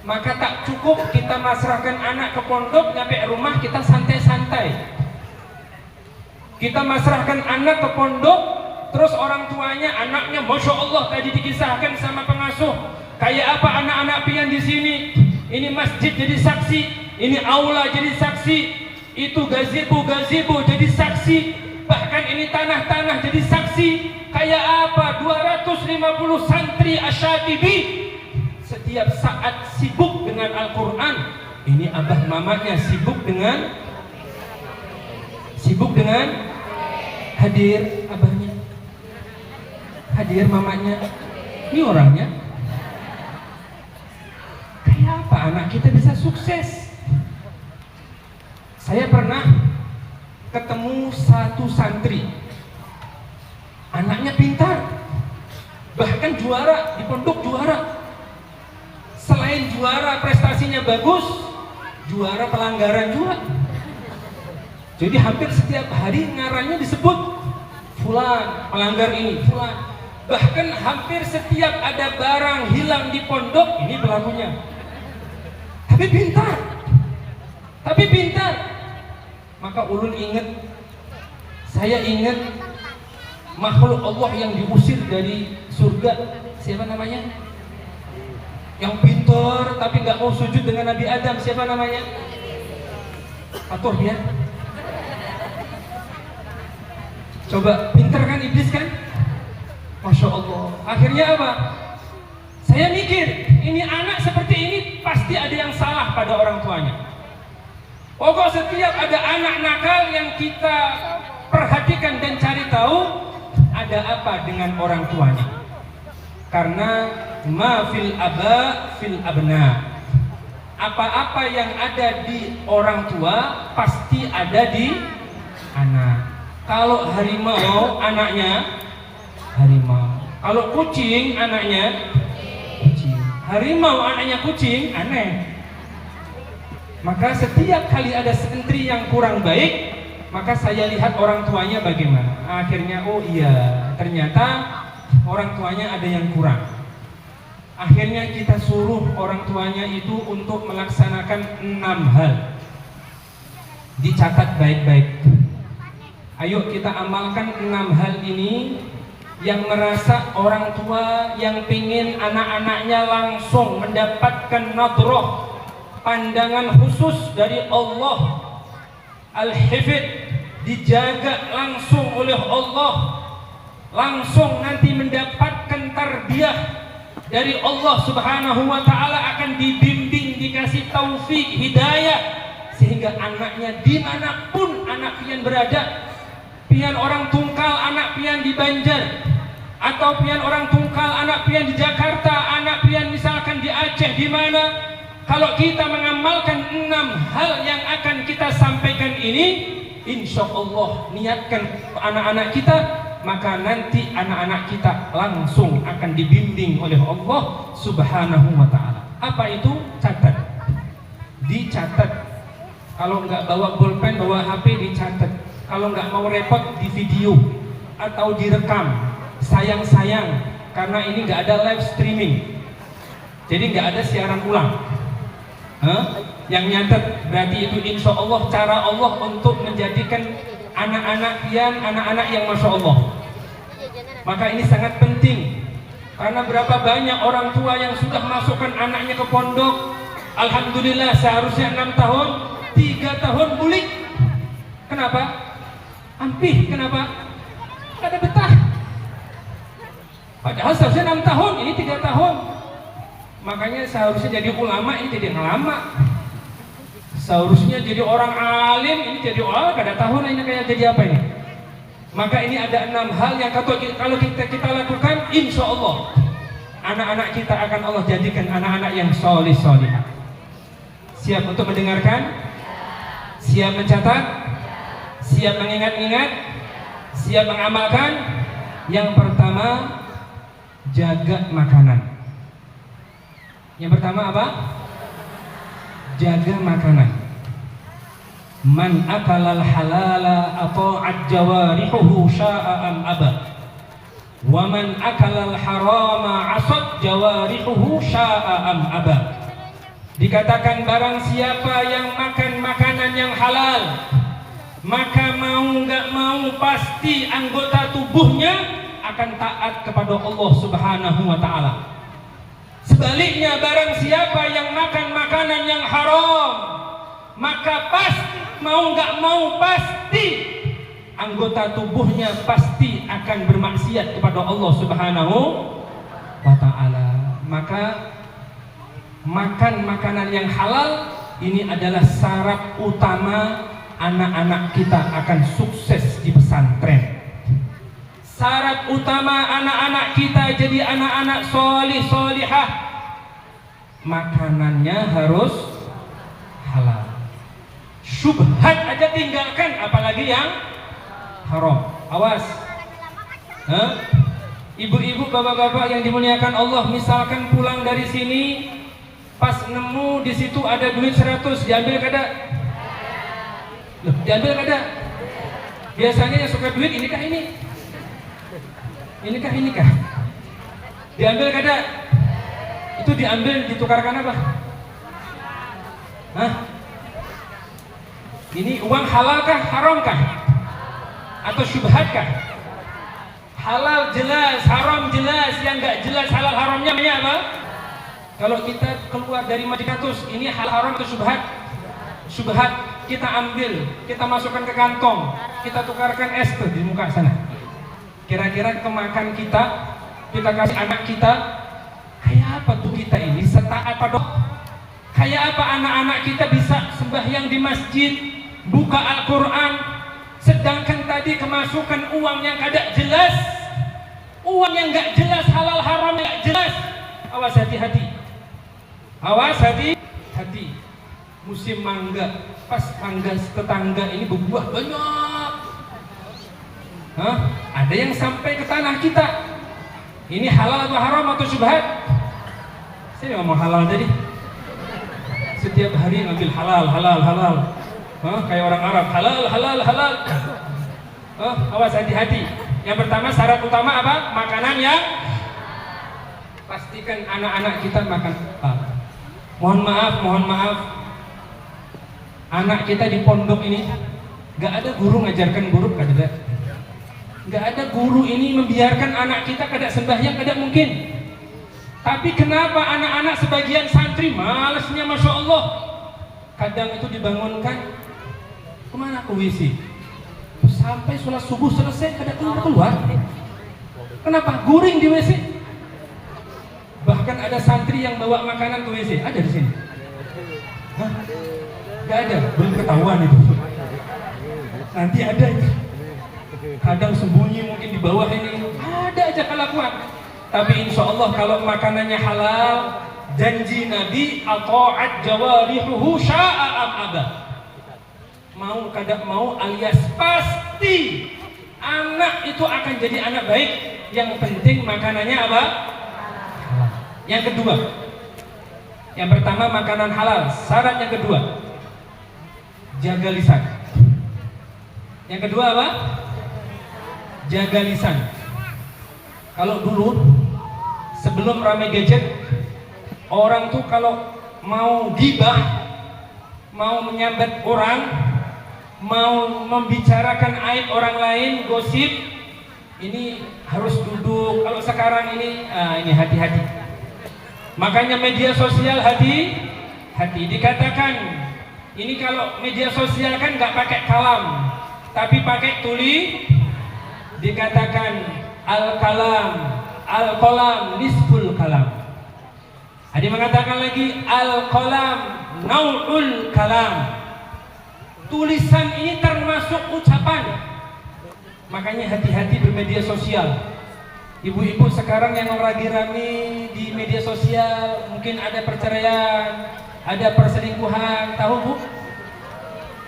Maka tak cukup kita masrahkan anak ke pondok, nyampe rumah kita santai-santai. Kita masrahkan anak ke pondok, terus orang tuanya, anaknya Masya Allah tadi dikisahkan sama pengasuh, kayak apa anak-anak pian di sini. Ini masjid jadi saksi, ini aula jadi saksi, itu gazebo jadi saksi, bahkan ini tanah-tanah jadi saksi. Kayak apa 250 santri asyadibi setiap saat sibuk dengan Al-Quran. Ini abah mamanya sibuk dengan hadir abahnya, hadir mamanya. Ini orangnya kayak apa anak kita bisa sukses. Saya pernah ketemu satu santri, anaknya pintar, bahkan juara di pondok, juara. Selain juara prestasinya bagus, juara pelanggaran juga. Jadi hampir setiap hari ngarannya disebut fulan pelanggar ini, fulan. Bahkan hampir setiap ada barang hilang di pondok, ini pelakunya. Tapi pintar. Maka ulun ingat, saya ingat makhluk Allah yang diusir dari surga, siapa namanya? Yang pintar tapi nggak mau sujud dengan Nabi Adam, siapa namanya? Atur dia. Coba pintar kan iblis kan? Masya Allah. Akhirnya apa? Saya mikir, ini anak seperti ini pasti ada yang salah pada orang tuanya. Pokok setiap ada anak nakal yang kita perhatikan dan cari tahu ada apa dengan orang tuanya. Karena ma fil aba fil abna. Apa-apa yang ada di orang tua pasti ada di anak. Kalau harimau anaknya harimau. Kalau kucing anaknya kucing. Harimau anaknya kucing, aneh. Maka setiap kali ada santri yang kurang baik, maka saya lihat orang tuanya bagaimana. Akhirnya oh iya, ternyata orang tuanya ada yang kurang. Akhirnya kita suruh orang tuanya itu untuk melaksanakan 6 hal. Dicatat baik-baik. Ayo kita amalkan 6 hal ini. Yang merasa orang tua yang pingin anak-anaknya langsung mendapatkan nadroh, pandangan khusus dari Allah Al-Hifid, dijaga langsung oleh Allah, langsung nanti mendapatkan tarbiyah dari Allah Subhanahu wa ta'ala, akan dibimbing, dikasih taufik, hidayah, sehingga anaknya dimanapun anak pian berada, pian orang Tungkal, anak pian di Banjar, atau pian orang Tungkal, anak pian di Jakarta, anak pian misalkan di Aceh, di mana, kalau kita mengamalkan 6 hal yang akan kita sampaikan ini, insya Allah niatkan anak-anak kita, maka nanti anak-anak kita langsung akan dibimbing oleh Allah Subhanahu wa ta'ala. Apa itu? Catat, dicatat. Kalau nggak bawa pulpen, bawa HP, dicatat. Kalau nggak mau repot, di video atau direkam. Sayang-sayang karena ini nggak ada live streaming, jadi nggak ada siaran ulang. Yang nyatet berarti itu insya Allah cara Allah untuk menjadikan anak-anak pian anak-anak yang masya Allah. Maka ini sangat penting, karena berapa banyak orang tua yang sudah masukkan anaknya ke pondok, alhamdulillah seharusnya 6 tahun, 3 tahun bulik. Kenapa? Ampih, kenapa? Nggak ada betah. Padahal seharusnya 6 tahun, ini 3 tahun. Makanya seharusnya jadi ulama, ini jadi lama. Seharusnya jadi orang alim, ini jadi orang kada tahu ini kayak jadi apa ini. Maka ini ada 6 hal yang kalau kita lakukan, insya Allah anak-anak kita akan Allah jadikan anak-anak yang solih solihah. Siap untuk mendengarkan? Siap mencatat? Siap mengingat-ingat? Siap mengamalkan? Yang pertama, jaga makanan. Yang pertama apa? Jaga makanan. Man akalal halala ata'at jawarihuhu sya'a am aba, wa man akalal harama asad jawarihuhu sya'a am aba. Dikatakan barang siapa yang makan makanan yang halal, maka mau nggak mau pasti anggota tubuhnya akan taat kepada Allah Subhanahu wa ta'ala. Sebaliknya barang siapa yang makan makanan yang haram, maka pasti mau nggak mau pasti anggota tubuhnya pasti akan bermaksiat kepada Allah Subhanahu wa ta'ala. Maka makan makanan yang halal ini adalah syarat utama anak-anak kita akan sukses di pesantren. Syarat utama anak-anak kita jadi anak-anak solih solihah, makanannya harus halal. Syubhat aja tinggalkan, apalagi yang haram. Awas, ibu-ibu, bapak-bapak yang dimuliakan Allah, misalkan pulang dari sini pas nemu di situ ada duit 100, diambil kada? Loh, diambil kada? Biasanya yang suka duit inikah ini? Inikah? Diambil kada? Itu diambil ditukarkan apa? Hah? Ini uang halalkah, haramkah? Atau syubhatkah? Halal jelas, haram jelas. Yang nggak jelas halal haramnya namanya apa? Kalau kita keluar dari Madinatus, ini halal haram atau syubhat? Syubhat. Kita ambil, kita masukkan ke kantong, kita tukarkan es tuh di muka sana. Kira-kira kemakan kita kasih anak kita, kayak apa tuh kita ini? Setaat pada kayak apa anak-anak kita bisa sembahyang di masjid, buka Al-Quran, sedangkan tadi kemasukan uang yang kada jelas, uang yang gak jelas, halal haram yang gak jelas. Awas hati-hati, awas hati-hati. Musim mangga, pas mangga tetangga ini berbuah banyak. Ada yang sampai ke tanah kita. Ini halal atau haram atau syubhat? Saya ngomong halal tadi. Setiap hari ngambil halal. Kayak orang Arab, halal, halal, halal. Awas, hati-hati. Yang pertama, syarat utama apa? Makanan yang pastikan anak-anak kita makan halal. Mohon maaf. Anak kita di pondok ini nggak ada guru ngajarkan buruk, kada. Nggak ada guru ini membiarkan anak kita kada sembahyang, kada mungkin. Tapi kenapa anak-anak sebagian santri malesnya, masya Allah, kadang itu dibangunkan kemana ke WC, sampai sholat subuh selesai kada keluar. Kenapa? Guring di WC. Bahkan ada santri yang bawa makanan ke WC, ada di sini. Hah? Gak ada, belum ketahuan itu. Nanti ada itu. Kadang sembunyi mungkin di bawah ini, ada aja kelakuan. Tapi insya Allah kalau makanannya halal, janji Nabi, ata'at jawarihuhu sya'a am abah. Mau kada mau alias pasti anak itu akan jadi anak baik. Yang penting makanannya apa? Yang kedua, yang pertama makanan halal. Syarat yang kedua, jaga lisan. Yang kedua apa? Jaga lisan. Kalau dulu sebelum rame gadget, orang tuh kalau mau gibah, mau menyambat orang, mau membicarakan aib orang lain, gosip, ini harus duduk. Kalau sekarang ini hati-hati. Makanya media sosial hati-hati. Dikatakan ini kalau media sosial kan nggak pakai kalam, tapi pakai tuli. Dikatakan al-qalam nisful kalam. Ada mengatakan lagi al-qalam naul kalam. Tulisan ini termasuk ucapan. Makanya hati-hati bermedia sosial. Ibu-ibu sekarang yang lagi rame di media sosial, mungkin ada perceraian, ada perselingkuhan, tahu Bu?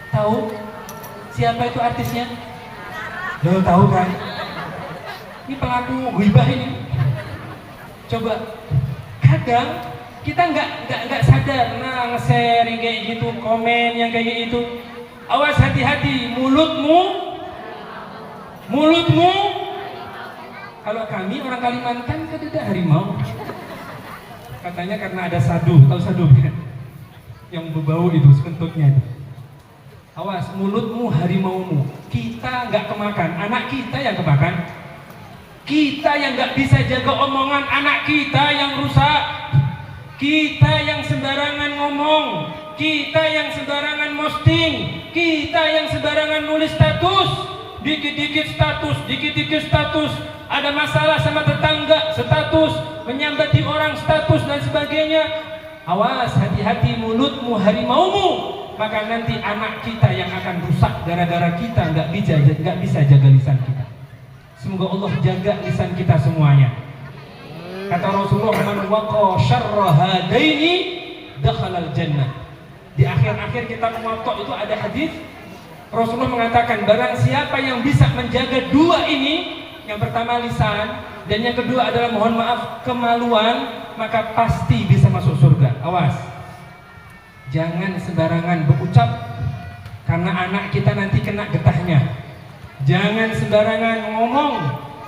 Tahu? Siapa itu artisnya? Lo tahu kan? Ini pelaku ghibah ini. Coba, kadang kita nggak sadar, nge-share kayak gitu, komen yang kayak gitu. Awas, hati-hati, mulutmu. Kalau kami orang Kalimantan kan ada harimau. Katanya karena ada sadu, tahu sadu kan? Yang berbau itu, sekentutnya itu. Awas, mulutmu harimaumu. Kita nggak kemakan, anak kita yang kemakan. Kita yang nggak bisa jaga omongan, anak kita yang rusak. Kita yang sembarangan ngomong, kita yang sembarangan posting, kita yang sembarangan nulis status. Dikit-dikit status, ada masalah sama tetangga, status, menyambati orang, status dan sebagainya. Awas, hati-hati, mulutmu harimaumu, maka nanti anak kita yang akan rusak gara-gara kita nggak bisa jaga lisan kita. Semoga Allah jaga lisan kita semuanya. Kata Rasulullah, man waqa syarra hadaini dakhalal jannah. Di akhir-akhir kita muwatta itu ada hadis Rasulullah mengatakan, barang siapa yang bisa menjaga dua ini, yang pertama lisan dan yang kedua adalah mohon maaf kemaluan, maka pasti bisa masuk surga. Awas, jangan sembarangan berucap karena anak kita nanti kena getahnya. Jangan sembarangan ngomong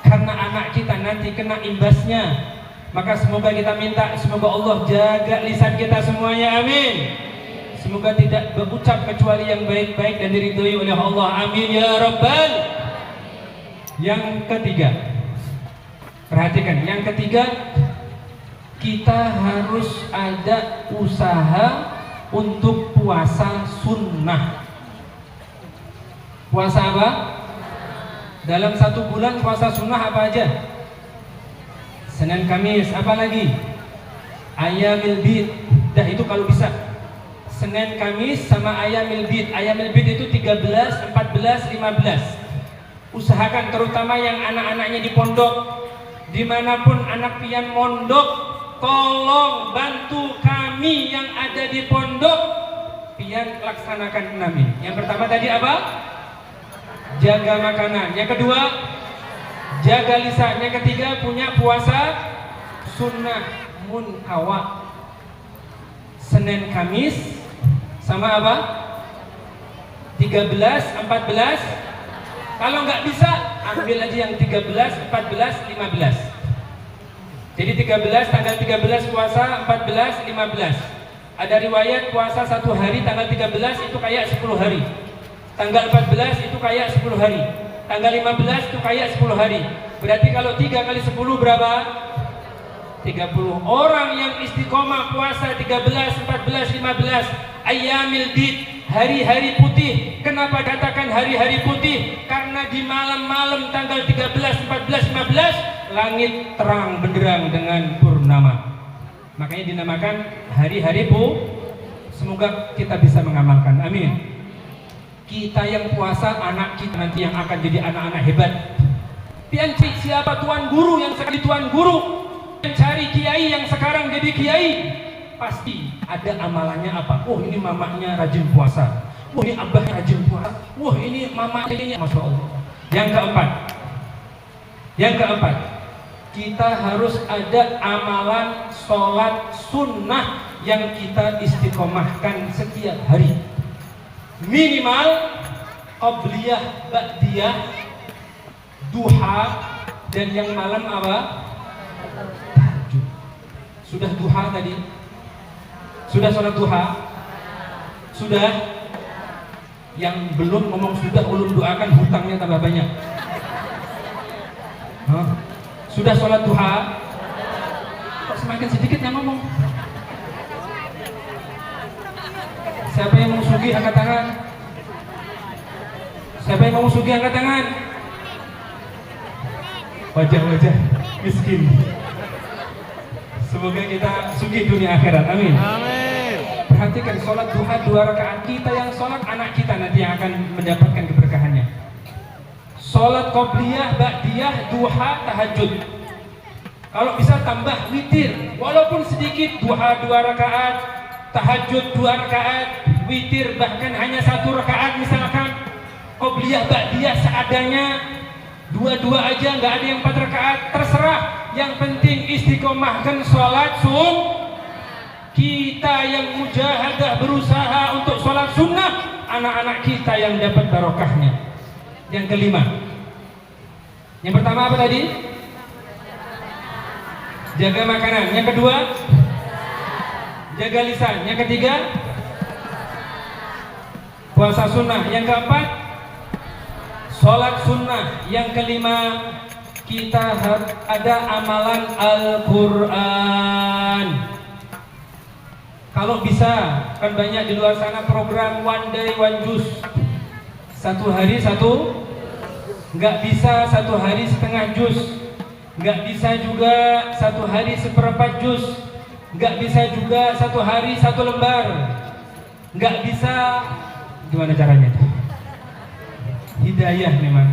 karena anak kita nanti kena imbasnya. Maka semoga kita minta, semoga Allah jaga lisan kita semuanya, amin. Semoga tidak berucap kecuali yang baik-baik dan diridhoi oleh Allah, amin ya rabbal. Yang ketiga, perhatikan, yang ketiga, kita harus ada usaha untuk puasa sunnah. Puasa apa? Dalam satu bulan puasa sunnah apa aja? Senin, Kamis, apa lagi? Ayamil bid, dah itu kalau bisa. Senin, Kamis sama ayamil bid. Ayamil bid itu 13, 14, 15. Usahakan terutama yang anak-anaknya di pondok, dimanapun anak pian mondok, tolong bantu kami yang ada di pondok pian laksanakan 6 ini. Yang pertama tadi apa? Jaga makanan. Yang kedua, jaga lisan. Yang ketiga, punya puasa sunnah munkawa. Senin, Kamis sama apa? 13, 14. Kalau nggak bisa, ambil aja yang 13, 14, 15. Jadi 13, tanggal 13 puasa, 14, 15. Ada riwayat puasa 1 hari tanggal 13 itu kayak 10 hari. Tanggal 14 itu kayak 10 hari. Tanggal 15 itu kayak 10 hari. Berarti kalau 3 kali 10 berapa? 30. Orang yang istiqomah puasa 13, 14, 15 Ayyamil Bid, hari-hari putih. Kenapa katakan hari-hari putih? Karena di malam-malam tanggal 13, 14, 15 langit terang benderang dengan purnama. Makanya dinamakan hari-hari Semoga kita bisa mengamalkan. Amin. Kita yang puasa, anak kita nanti yang akan jadi anak-anak hebat. Pian siapa tuan guru yang sekali tuan guru? Cari kiai yang sekarang jadi kiai, pasti ada amalannya apa? Oh, ini mamanya rajin puasa. Wah, ini abahnya rajin puasa. Wah, ini mamanya ini, masya Allah. Yang keempat, kita harus ada amalan sholat sunnah yang kita istiqomahkan setiap hari. Minimal qabliyah, ba'diyah, duha, dan yang malam apa? Sudah duha tadi? Sudah sholat duha? Sudah? Yang belum ngomong sudah, belum doakan, hutangnya tambah banyak. Sudah sholat duha? Kok semakin sedikit yang ngomong? Siapa yang mau sugih angkat tangan? Siapa yang mau sugih angkat tangan? Wajah-wajah miskin. Semoga kita sugih dunia akhirat, amin.
Amin.
Perhatikan sholat duha 2 rakaat. Kita yang sholat, anak kita nanti yang akan mendapatkan keberkahannya. Sholat qobliyah, ba'diyah, duha, tahajud. Kalau bisa tambah witir, walaupun sedikit. Duha 2 rakaat, tahajud 2 rakaat, witir bahkan hanya 1 rakaat misalkan. Qobliyah, ba'diyah seadanya. 2 aja, nggak ada yang 4 rakaat, terserah. Yang penting istiqomahkan sholat kita yang mujahadah berusaha untuk sholat sunnah, anak-anak kita yang dapat barokahnya. Yang kelima, yang pertama apa tadi? Jaga makanan. Yang kedua, jaga lisan. Yang ketiga, puasa sunnah. Yang keempat, sholat sunnah. Yang kelima, kita harus ada amalan Al-Quran. Kalau bisa, kan banyak di luar sana program one day one juz. 1 hari 1, nggak bisa 1 hari setengah juz, nggak bisa juga 1 hari 1/4 juz, nggak bisa juga 1 hari 1 lembar, nggak bisa. Gimana caranya? Hidayah memang.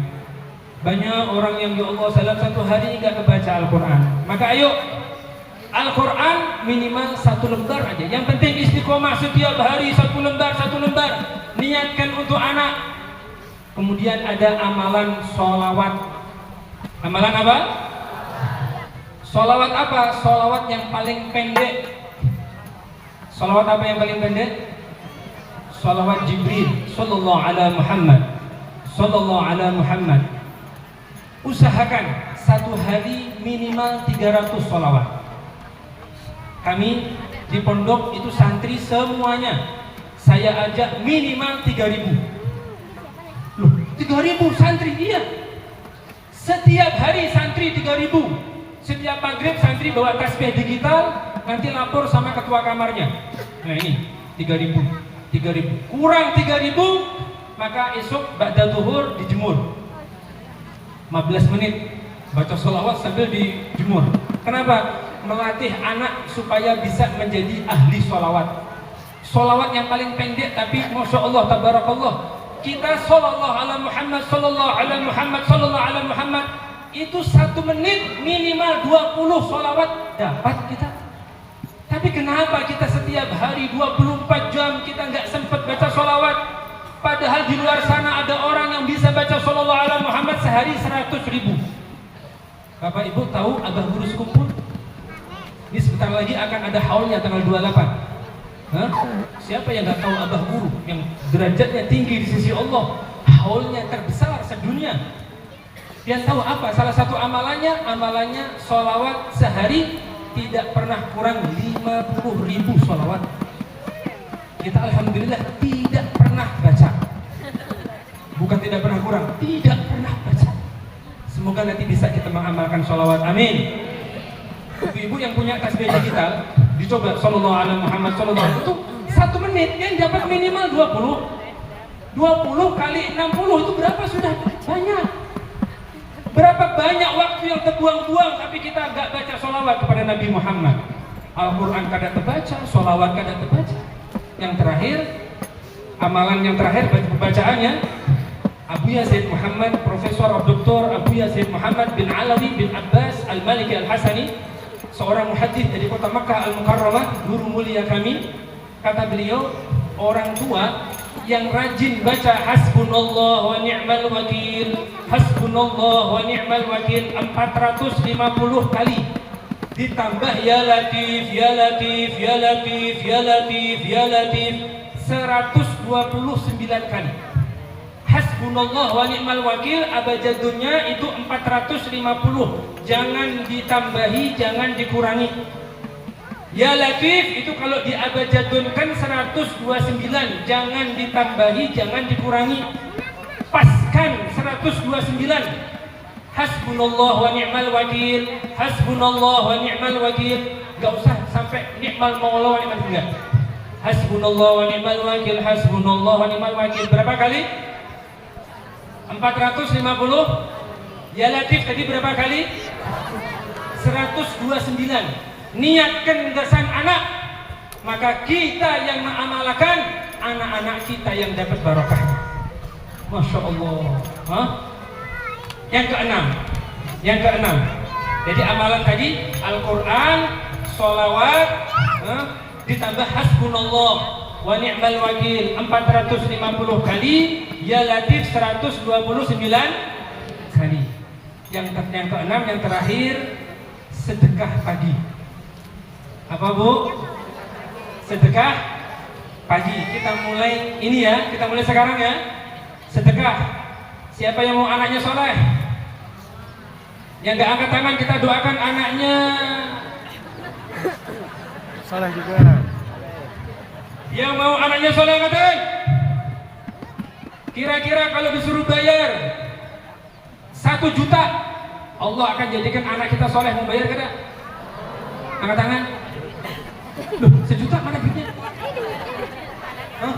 Banyak orang yang ya Allah dalam 1 hari nggak kebaca Al-Quran. Maka ayo, Al-Quran minimal 1 lembar aja. Yang penting istiqomah setiap hari 1 lembar, 1 lembar. Niatkan untuk anak. Kemudian ada amalan sholawat. Amalan apa? Sholawat apa? Sholawat yang paling pendek. Sholawat apa yang paling pendek? Sholawat Jibril Sallallahu ala Muhammad, Sallallahu ala Muhammad. Usahakan 1 hari minimal 300 sholawat. Kami di pondok itu santri semuanya, saya ajak minimal 3.000. Loh, 3.000 santri? Iya. Setiap hari santri 3.000. Setiap maghrib santri bawa tasbih digital, nanti lapor sama ketua kamarnya. Nah ini 3.000. Kurang 3.000, maka esok ba'da zuhur dijemur 15 menit baca sholawat sambil dijemur. Kenapa? Melatih anak supaya bisa menjadi ahli sholawat. Sholawat yang paling pendek tapi masya Allah tabarakallah. Kita sallallahu ala Muhammad, sallallahu ala Muhammad, sallallahu ala Muhammad, itu 1 menit minimal 20 sholawat dapat kita. Tapi kenapa kita setiap hari 24 jam kita nggak sempat baca sholawat? Padahal di luar sana ada orang yang bisa baca sallallahu ala Muhammad sehari 100.000. Bapak Ibu tahu Abah Guru Sekumpul? Ini sebentar lagi akan ada haulnya tanggal 28. Hah? Siapa yang nggak tahu abah guru yang derajatnya tinggi di sisi Allah, haulnya terbesar sedunia? Dia tahu apa? Salah satu amalannya sholawat sehari tidak pernah kurang 50.000 sholawat. Kita alhamdulillah tidak pernah baca. Bukan tidak pernah kurang, tidak pernah baca. Semoga nanti bisa kita mengamalkan sholawat. Amin. Ibu-ibu yang punya tasbih digital, dicoba sallallahu alaihi Muhammad sallallahu alaihi itu 1 menit yang dapat minimal 20 kali 60 itu berapa sudah banyak. Berapa banyak waktu yang terbuang-buang tapi kita nggak baca sholawat kepada Nabi Muhammad. Al-Quran kada terbaca, sholawat kada terbaca. Yang terakhir, amalan yang terakhir bacaannya Abuya Sayyid Muhammad, Profesor Dr. Abuya Sayyid Muhammad bin Alawi bin Abbas Al-Maliki Al-Hasani, seorang muhaddits dari kota Makkah Al-Mukarramah, guru mulia kami. Kata beliau, orang tua yang rajin baca hasbunallah wa ni'mal wakil, hasbunallah wa ni'mal wakil 450 kali, ditambah ya latif, ya latif, ya latif, ya latif, ya latif 129 kali. Hasbunallah wa ni'mal wakil abjadnya itu 450. Jangan ditambahi, jangan dikurangi. Ya Latif itu kalau diabjadunkan 129, jangan ditambahi, jangan dikurangi. Paskan 129. Hasbunallah wa ni'mal wakil, hasbunallah wa ni'mal wakil. Enggak usah sampai ni'mal maula wa ni'mal wakil. Hasbunallah wa ni'mal wakil, hasbunallah wa ni'mal wakil. Berapa kali? 450. Ya Latif tadi berapa kali? 129. Niatkan dasar anak, maka kita yang mengamalkan, anak-anak kita yang dapat barokah. Masya Allah. Hah? Yang keenam. Jadi amalan tadi Al-Quran, sholawat, ditambah hasbunallah wa ni'mal wakil 450 kali, ya Latif 129 kali. Yang keenam, yang terakhir, sedekah pagi. Apa Bu? Sedekah pagi. Kita mulai ini ya, kita mulai sekarang ya. Sedekah. Siapa yang mau anaknya soleh? Yang gak angkat tangan, kita doakan anaknya
Soleh juga.
yang mau anaknya soleh angkatan. Kira-kira kalau disuruh bayar 1 juta, Allah akan jadikan anak kita soleh. Mau bayar kada? Angkat tangan. Loh, 1 juta mana duitnya? Hah?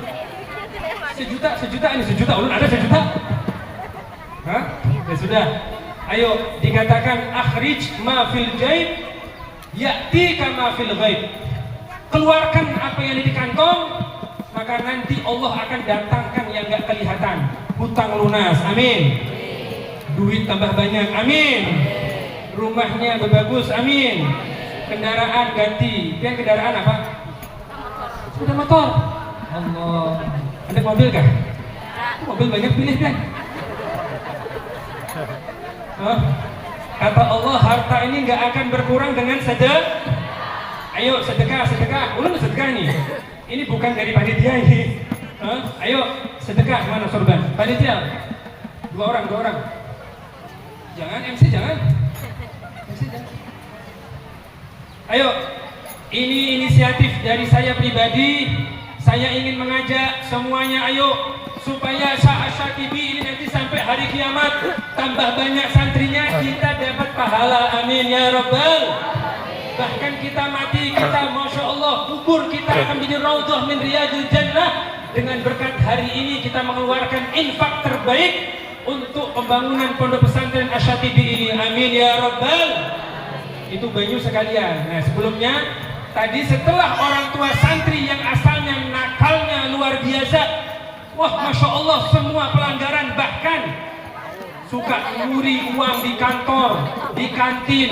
1 juta ini 1 juta. Ulun ada 1 juta? Hah? Ya sudah. Ayo dikatakan akhrij ma fil jaib ya'ti kama fil ghaib. Keluarkan apa yang ada di kantong, maka nanti Allah akan datangkan yang enggak kelihatan. Hutang lunas. Amin. Duit tambah banyak. Amin. Rumahnya berbagus. Amin. Kendaraan ganti. Pian kendaraan apa? Sepeda motor. Allah. Ada mobil kah? Mobil banyak pilih kan? Kata Allah, harta ini nggak akan berkurang dengan sedekah. Ayo sedekah. Ulun sedekah nih. Ini bukan dari panitia ini. Ayo sedekah. Mana sorban? Panitia. 2 orang. Jangan MC jangan. Ayo, ini inisiatif dari saya pribadi. Saya ingin mengajak semuanya, ayo supaya Syatibi ini nanti sampai hari kiamat tambah banyak santrinya, kita dapat pahala. Amin ya Rabbal. Bahkan kita mati, kita Masya Allah, kubur kita akan menjadi raudhah min riyadil jannah. Dengan berkat hari ini kita mengeluarkan infak terbaik untuk pembangunan pondok pesantren Syatibi ini. Amin ya Rabbal. Itu banyu sekalian. Nah sebelumnya tadi setelah orang tua santri yang asalnya nakalnya luar biasa, wah Masya Allah semua pelanggaran, bahkan suka nyuri uang di kantor, di kantin,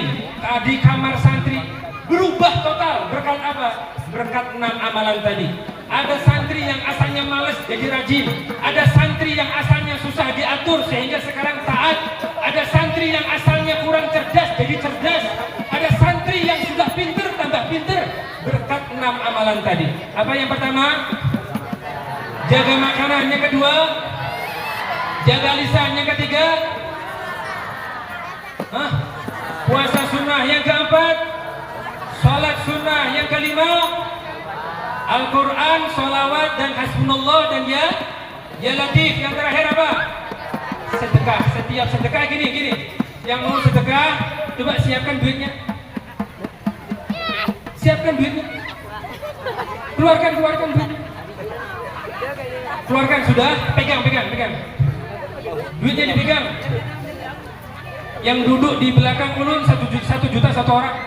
di kamar santri, berubah total. Berkat apa? Berkat 6 amalan tadi. Ada santri yang asalnya malas jadi rajin, ada santri yang asalnya susah diatur sehingga sekarang taat, ada santri yang asalnya kurang cerdas jadi cerdas, ada santri yang sudah pinter tambah pinter. Berkat 6 6 amalan tadi. Apa yang pertama? Jaga makanan. Yang kedua, jaga lisan. Yang ketiga, puasa sunnah. Yang keempat, sholat sunnah. Yang kelima, Al-Quran, sholawat, dan hasbunallah, dan ya latif. Yang terakhir apa? Sedekah. Setiap sedekah gini. Yang mau sedekah, coba siapkan duitnya. Siapkan duitnya. Keluarkan duitnya. Keluarkan, sudah. Pegang. Duitnya dipegang. Yang duduk di belakang ulun 1 juta 1 orang.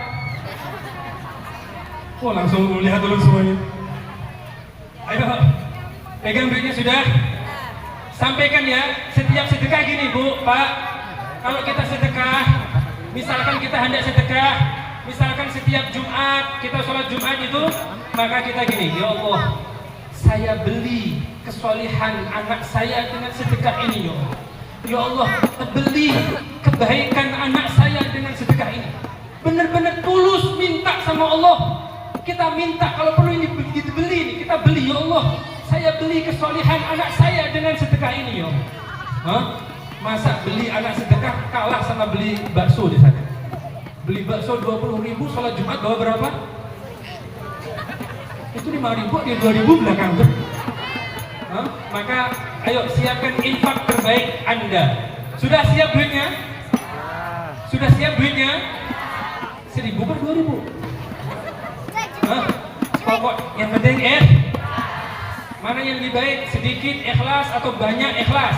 Oh, langsung lihat dulu semuanya. Ayo, pegang duitnya sudah. Sampaikan ya, setiap sedekah gini Bu, Pak. Kalau kita sedekah, misalkan kita hendak sedekah, misalkan setiap Jumat kita sholat Jumat itu, maka kita gini, ya Allah, saya beli kesolihan anak saya dengan sedekah ini, ya Allah. Ya Allah, beli kebaikan anak saya dengan sedekah ini. Benar-benar tulus minta sama Allah. Kita minta kalau perlu ini dibeli nih, kita beli, ya Allah, saya beli kesolihan anak saya dengan sedekah ini, ya Allah. Masa beli anak sedekah kalah sama beli bakso di sana? Beli bakso 20.000, sholat Jumat bawa berapa? Itu 5.000, dia 2.000 belakang tuh. Maka ayo siapkan infak terbaik Anda. Sudah siap duitnya? Sudah siap duitnya? 1.000 ke 2.000? Pokok yang penting mana yang lebih baik, sedikit ikhlas atau banyak ikhlas?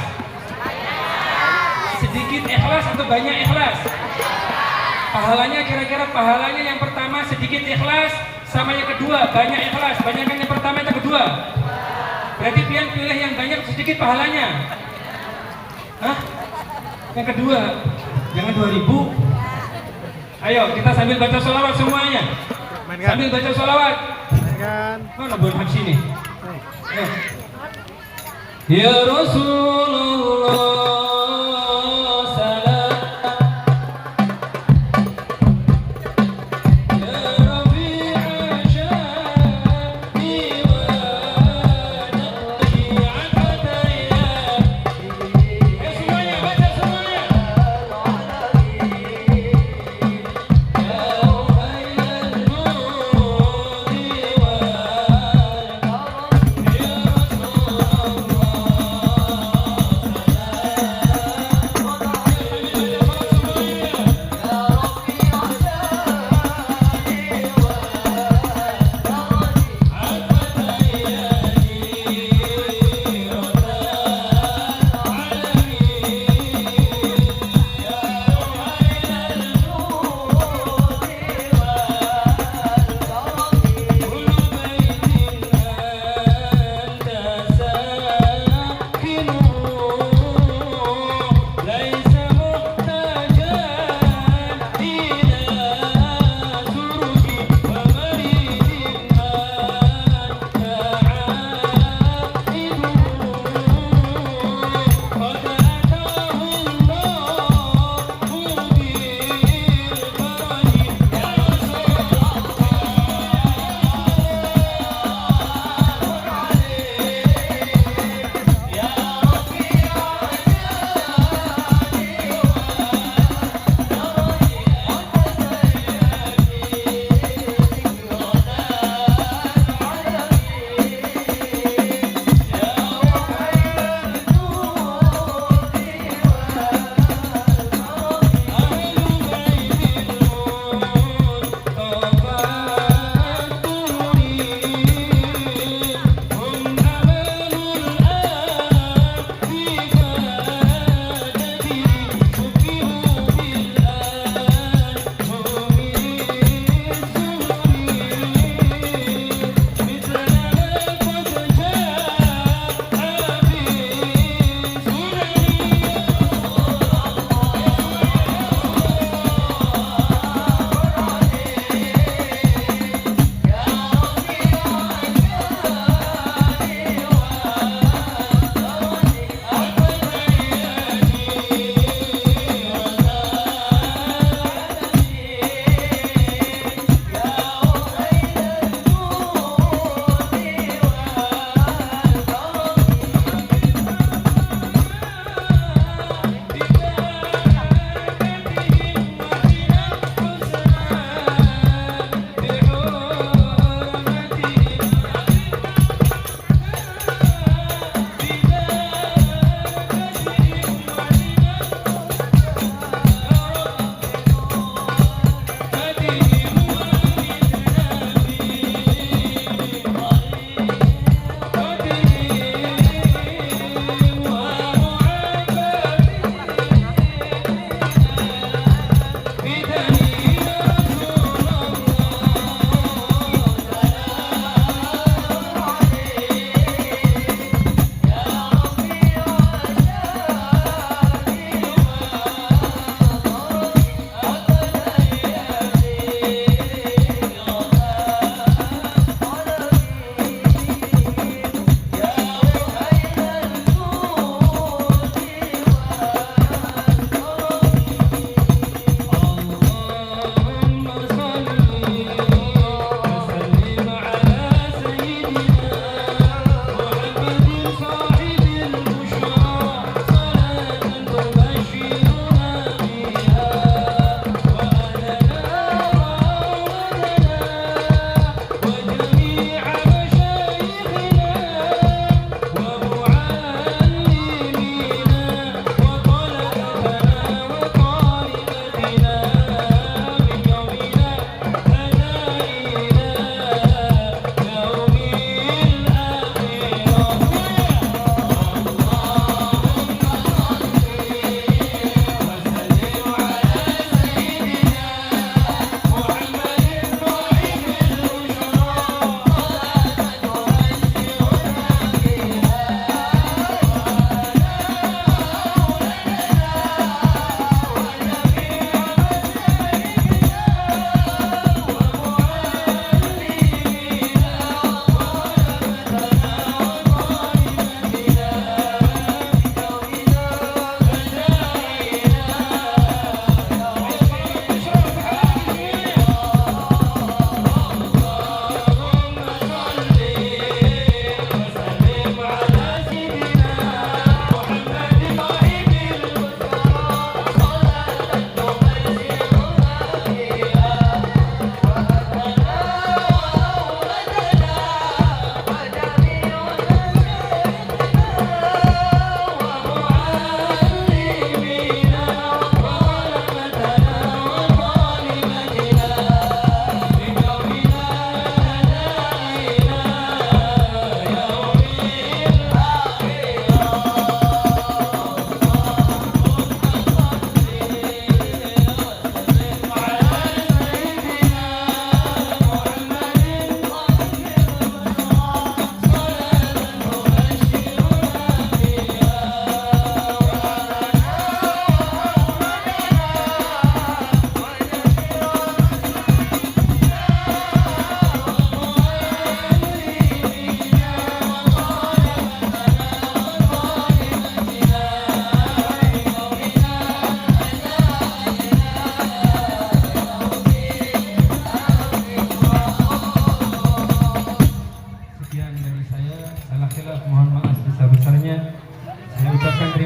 Sedikit ikhlas atau banyak ikhlas? Pahalanya kira-kira pahalanya yang pertama sedikit ikhlas sama yang kedua banyak ikhlas. Banyakkan yang pertama atau kedua? Berarti pian pilih yang banyak sedikit pahalanya. Yang kedua, jangan 2.000. Ayo kita sambil baca sholawat semuanya. Sambil baca sholawat. Mana buat hak sini? Ya Rasulullah.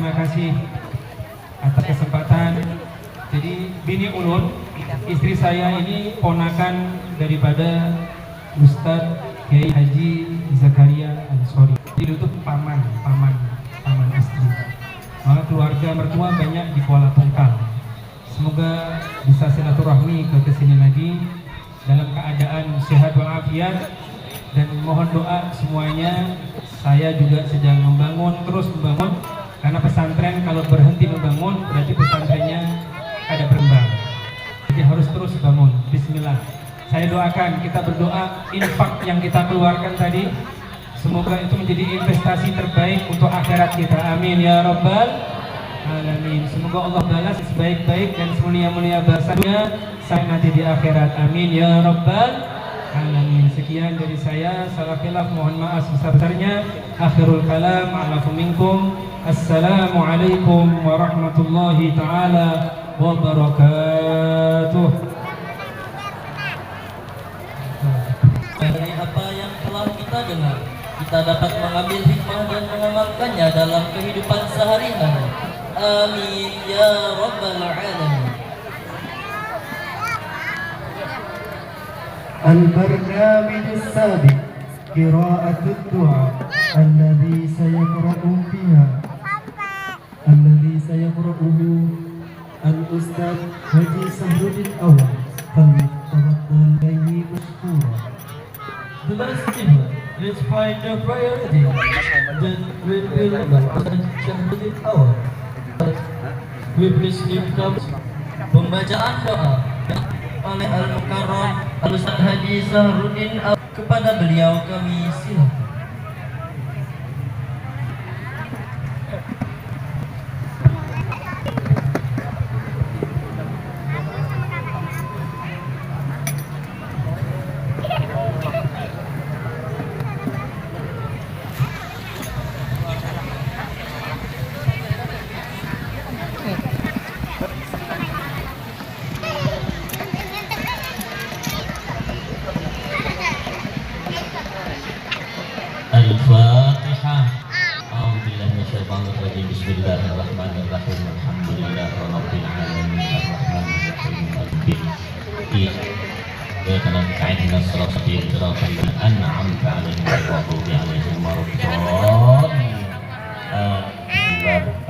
terima kasih atas kesempatan. Jadi Bini Ulun, istri saya ini ponakan daripada Ustadz Kiai Haji Zakaria Ansori. Jadi itu paman istri. Maka keluarga mertua banyak di Kuala Tungkal. Semoga bisa silaturahmi ke sini lagi dalam keadaan sehat walafiat, dan mohon doa semuanya. Saya juga sedang terus membangun, karena pesantren kalau berhenti membangun berarti pesantrennya ada berkembang. Jadi harus terus bangun. Bismillah. Saya doakan, kita berdoa infak yang kita keluarkan tadi, semoga itu menjadi investasi terbaik untuk akhirat kita. Amin ya rabbal alamin. Semoga Allah balas sebaik-baik dan semulia-mulia bahasanya saya nanti di akhirat. Amin ya rabbal alamin. Sekian dari saya, salah khilaf mohon maaf sebesar-besarnya. Akhirul kalam, alafu minkum. Assalamualaikum warahmatullahi taala wabarakatuh.
Dari apa yang telah kita dengar, kita dapat mengambil hikmah dan mengamalkannya dalam kehidupan sehari-hari. Amin ya rabbal alamin.
البرنامج السابق قراءة الدعاء الذي سيقرأه الأستاذ حجي سهر الأول فليتفضل إليه مشكورا.
The last event, let's find the priority. Then we will Syahruddin Awal. We please lift up pembacaan doa oleh Al-Mukarram Al-Ustaz Haji Syahruddin Awal. Kepada beliau kami silakan. Al-Fatihah. A'udzubillahi minasyaitonirrajim. Bismillahirrahmanirrahim. Alhamdulillahirabbil alamin. Arrahmanirrahim. Maliki yaumiddin. Iyyaka nasta'in ihdinas siratal ladzina an'amta 'alaihim ghairil maghdubi 'alaihim waladdallin.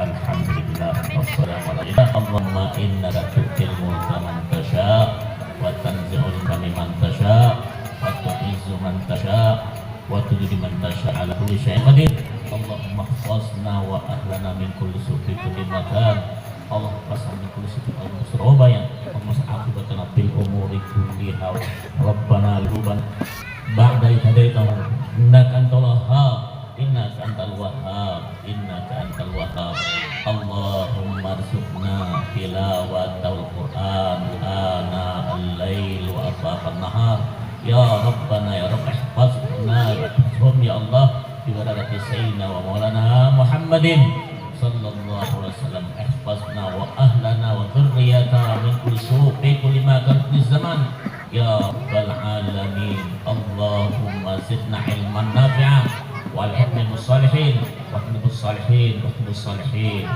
Alhamdulillah wassalamu ala Allahumma innaka tu'til mulka man tasha' wa tanzi'ul mulka mimman tasha' wa tu'izzu man tasha' wa tudillu man tasha' ala kulli syai'in qadir. Allahumma ihfazna wa ahlana min kulli su'in kulli makan. Allah pasal min kulli su'in al-musrabaya. Allahumma sa'afibatana bil umuri kulliha. Rabbana luban ba'da hadaitana innaka antal wahhab innaka antal wahhab innaka antal wahhab. Allahumma arzuqna tilawatal Qur'an ana al-lail wa atrafan nahar. Ya Rabbana ya Rabb ihfazna wa ya Allah bi barakati sayyidina wa maulana Muhammadin sallallahu alaihi wasallam. Ihfazna wa ahlana wa dzurriyyatana min kulli su'i kulli ma kan fi zaman ya rabbal alamin. Allahumma zidna ilman nafi'an wal hukmi salihin wa hukmus salihin wa hukmus salihin.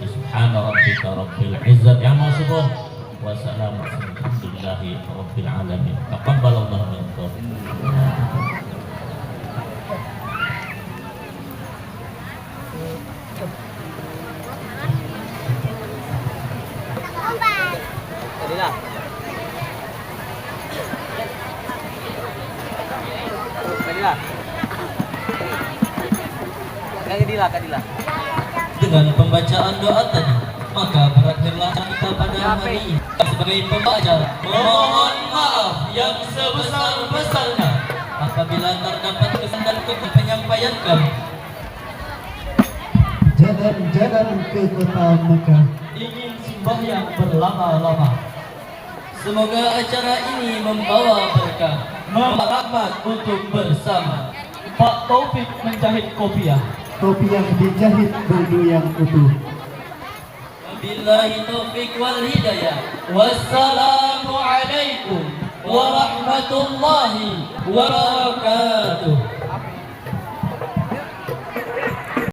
Subhana rabbika rabbil izzati amma yasifun wa salamun alhamdulillahi rabbil alamin. Taqabbalallahu minkum.
Kadilah. Kadilah.
Dengan pembacaan doa tadi, maka berakhirlah kita pada hari ini. Sebagai pembaca, mohon maaf yang sebesar-besarnya apabila terdapat kesalahan dalam penyampaian kami.
Jalan-jalan ke kota Mekah.
Ingin sembahyang berlama-lama. Semoga acara ini membawa berkah, rahmat untuk bersama. Pak Taufik menjahit kopiah.
Topi yang dijahit baju yang utuh.
Wabillahi taufik wal hidayah. Wassalamualaikum warahmatullahi wabarakatuh.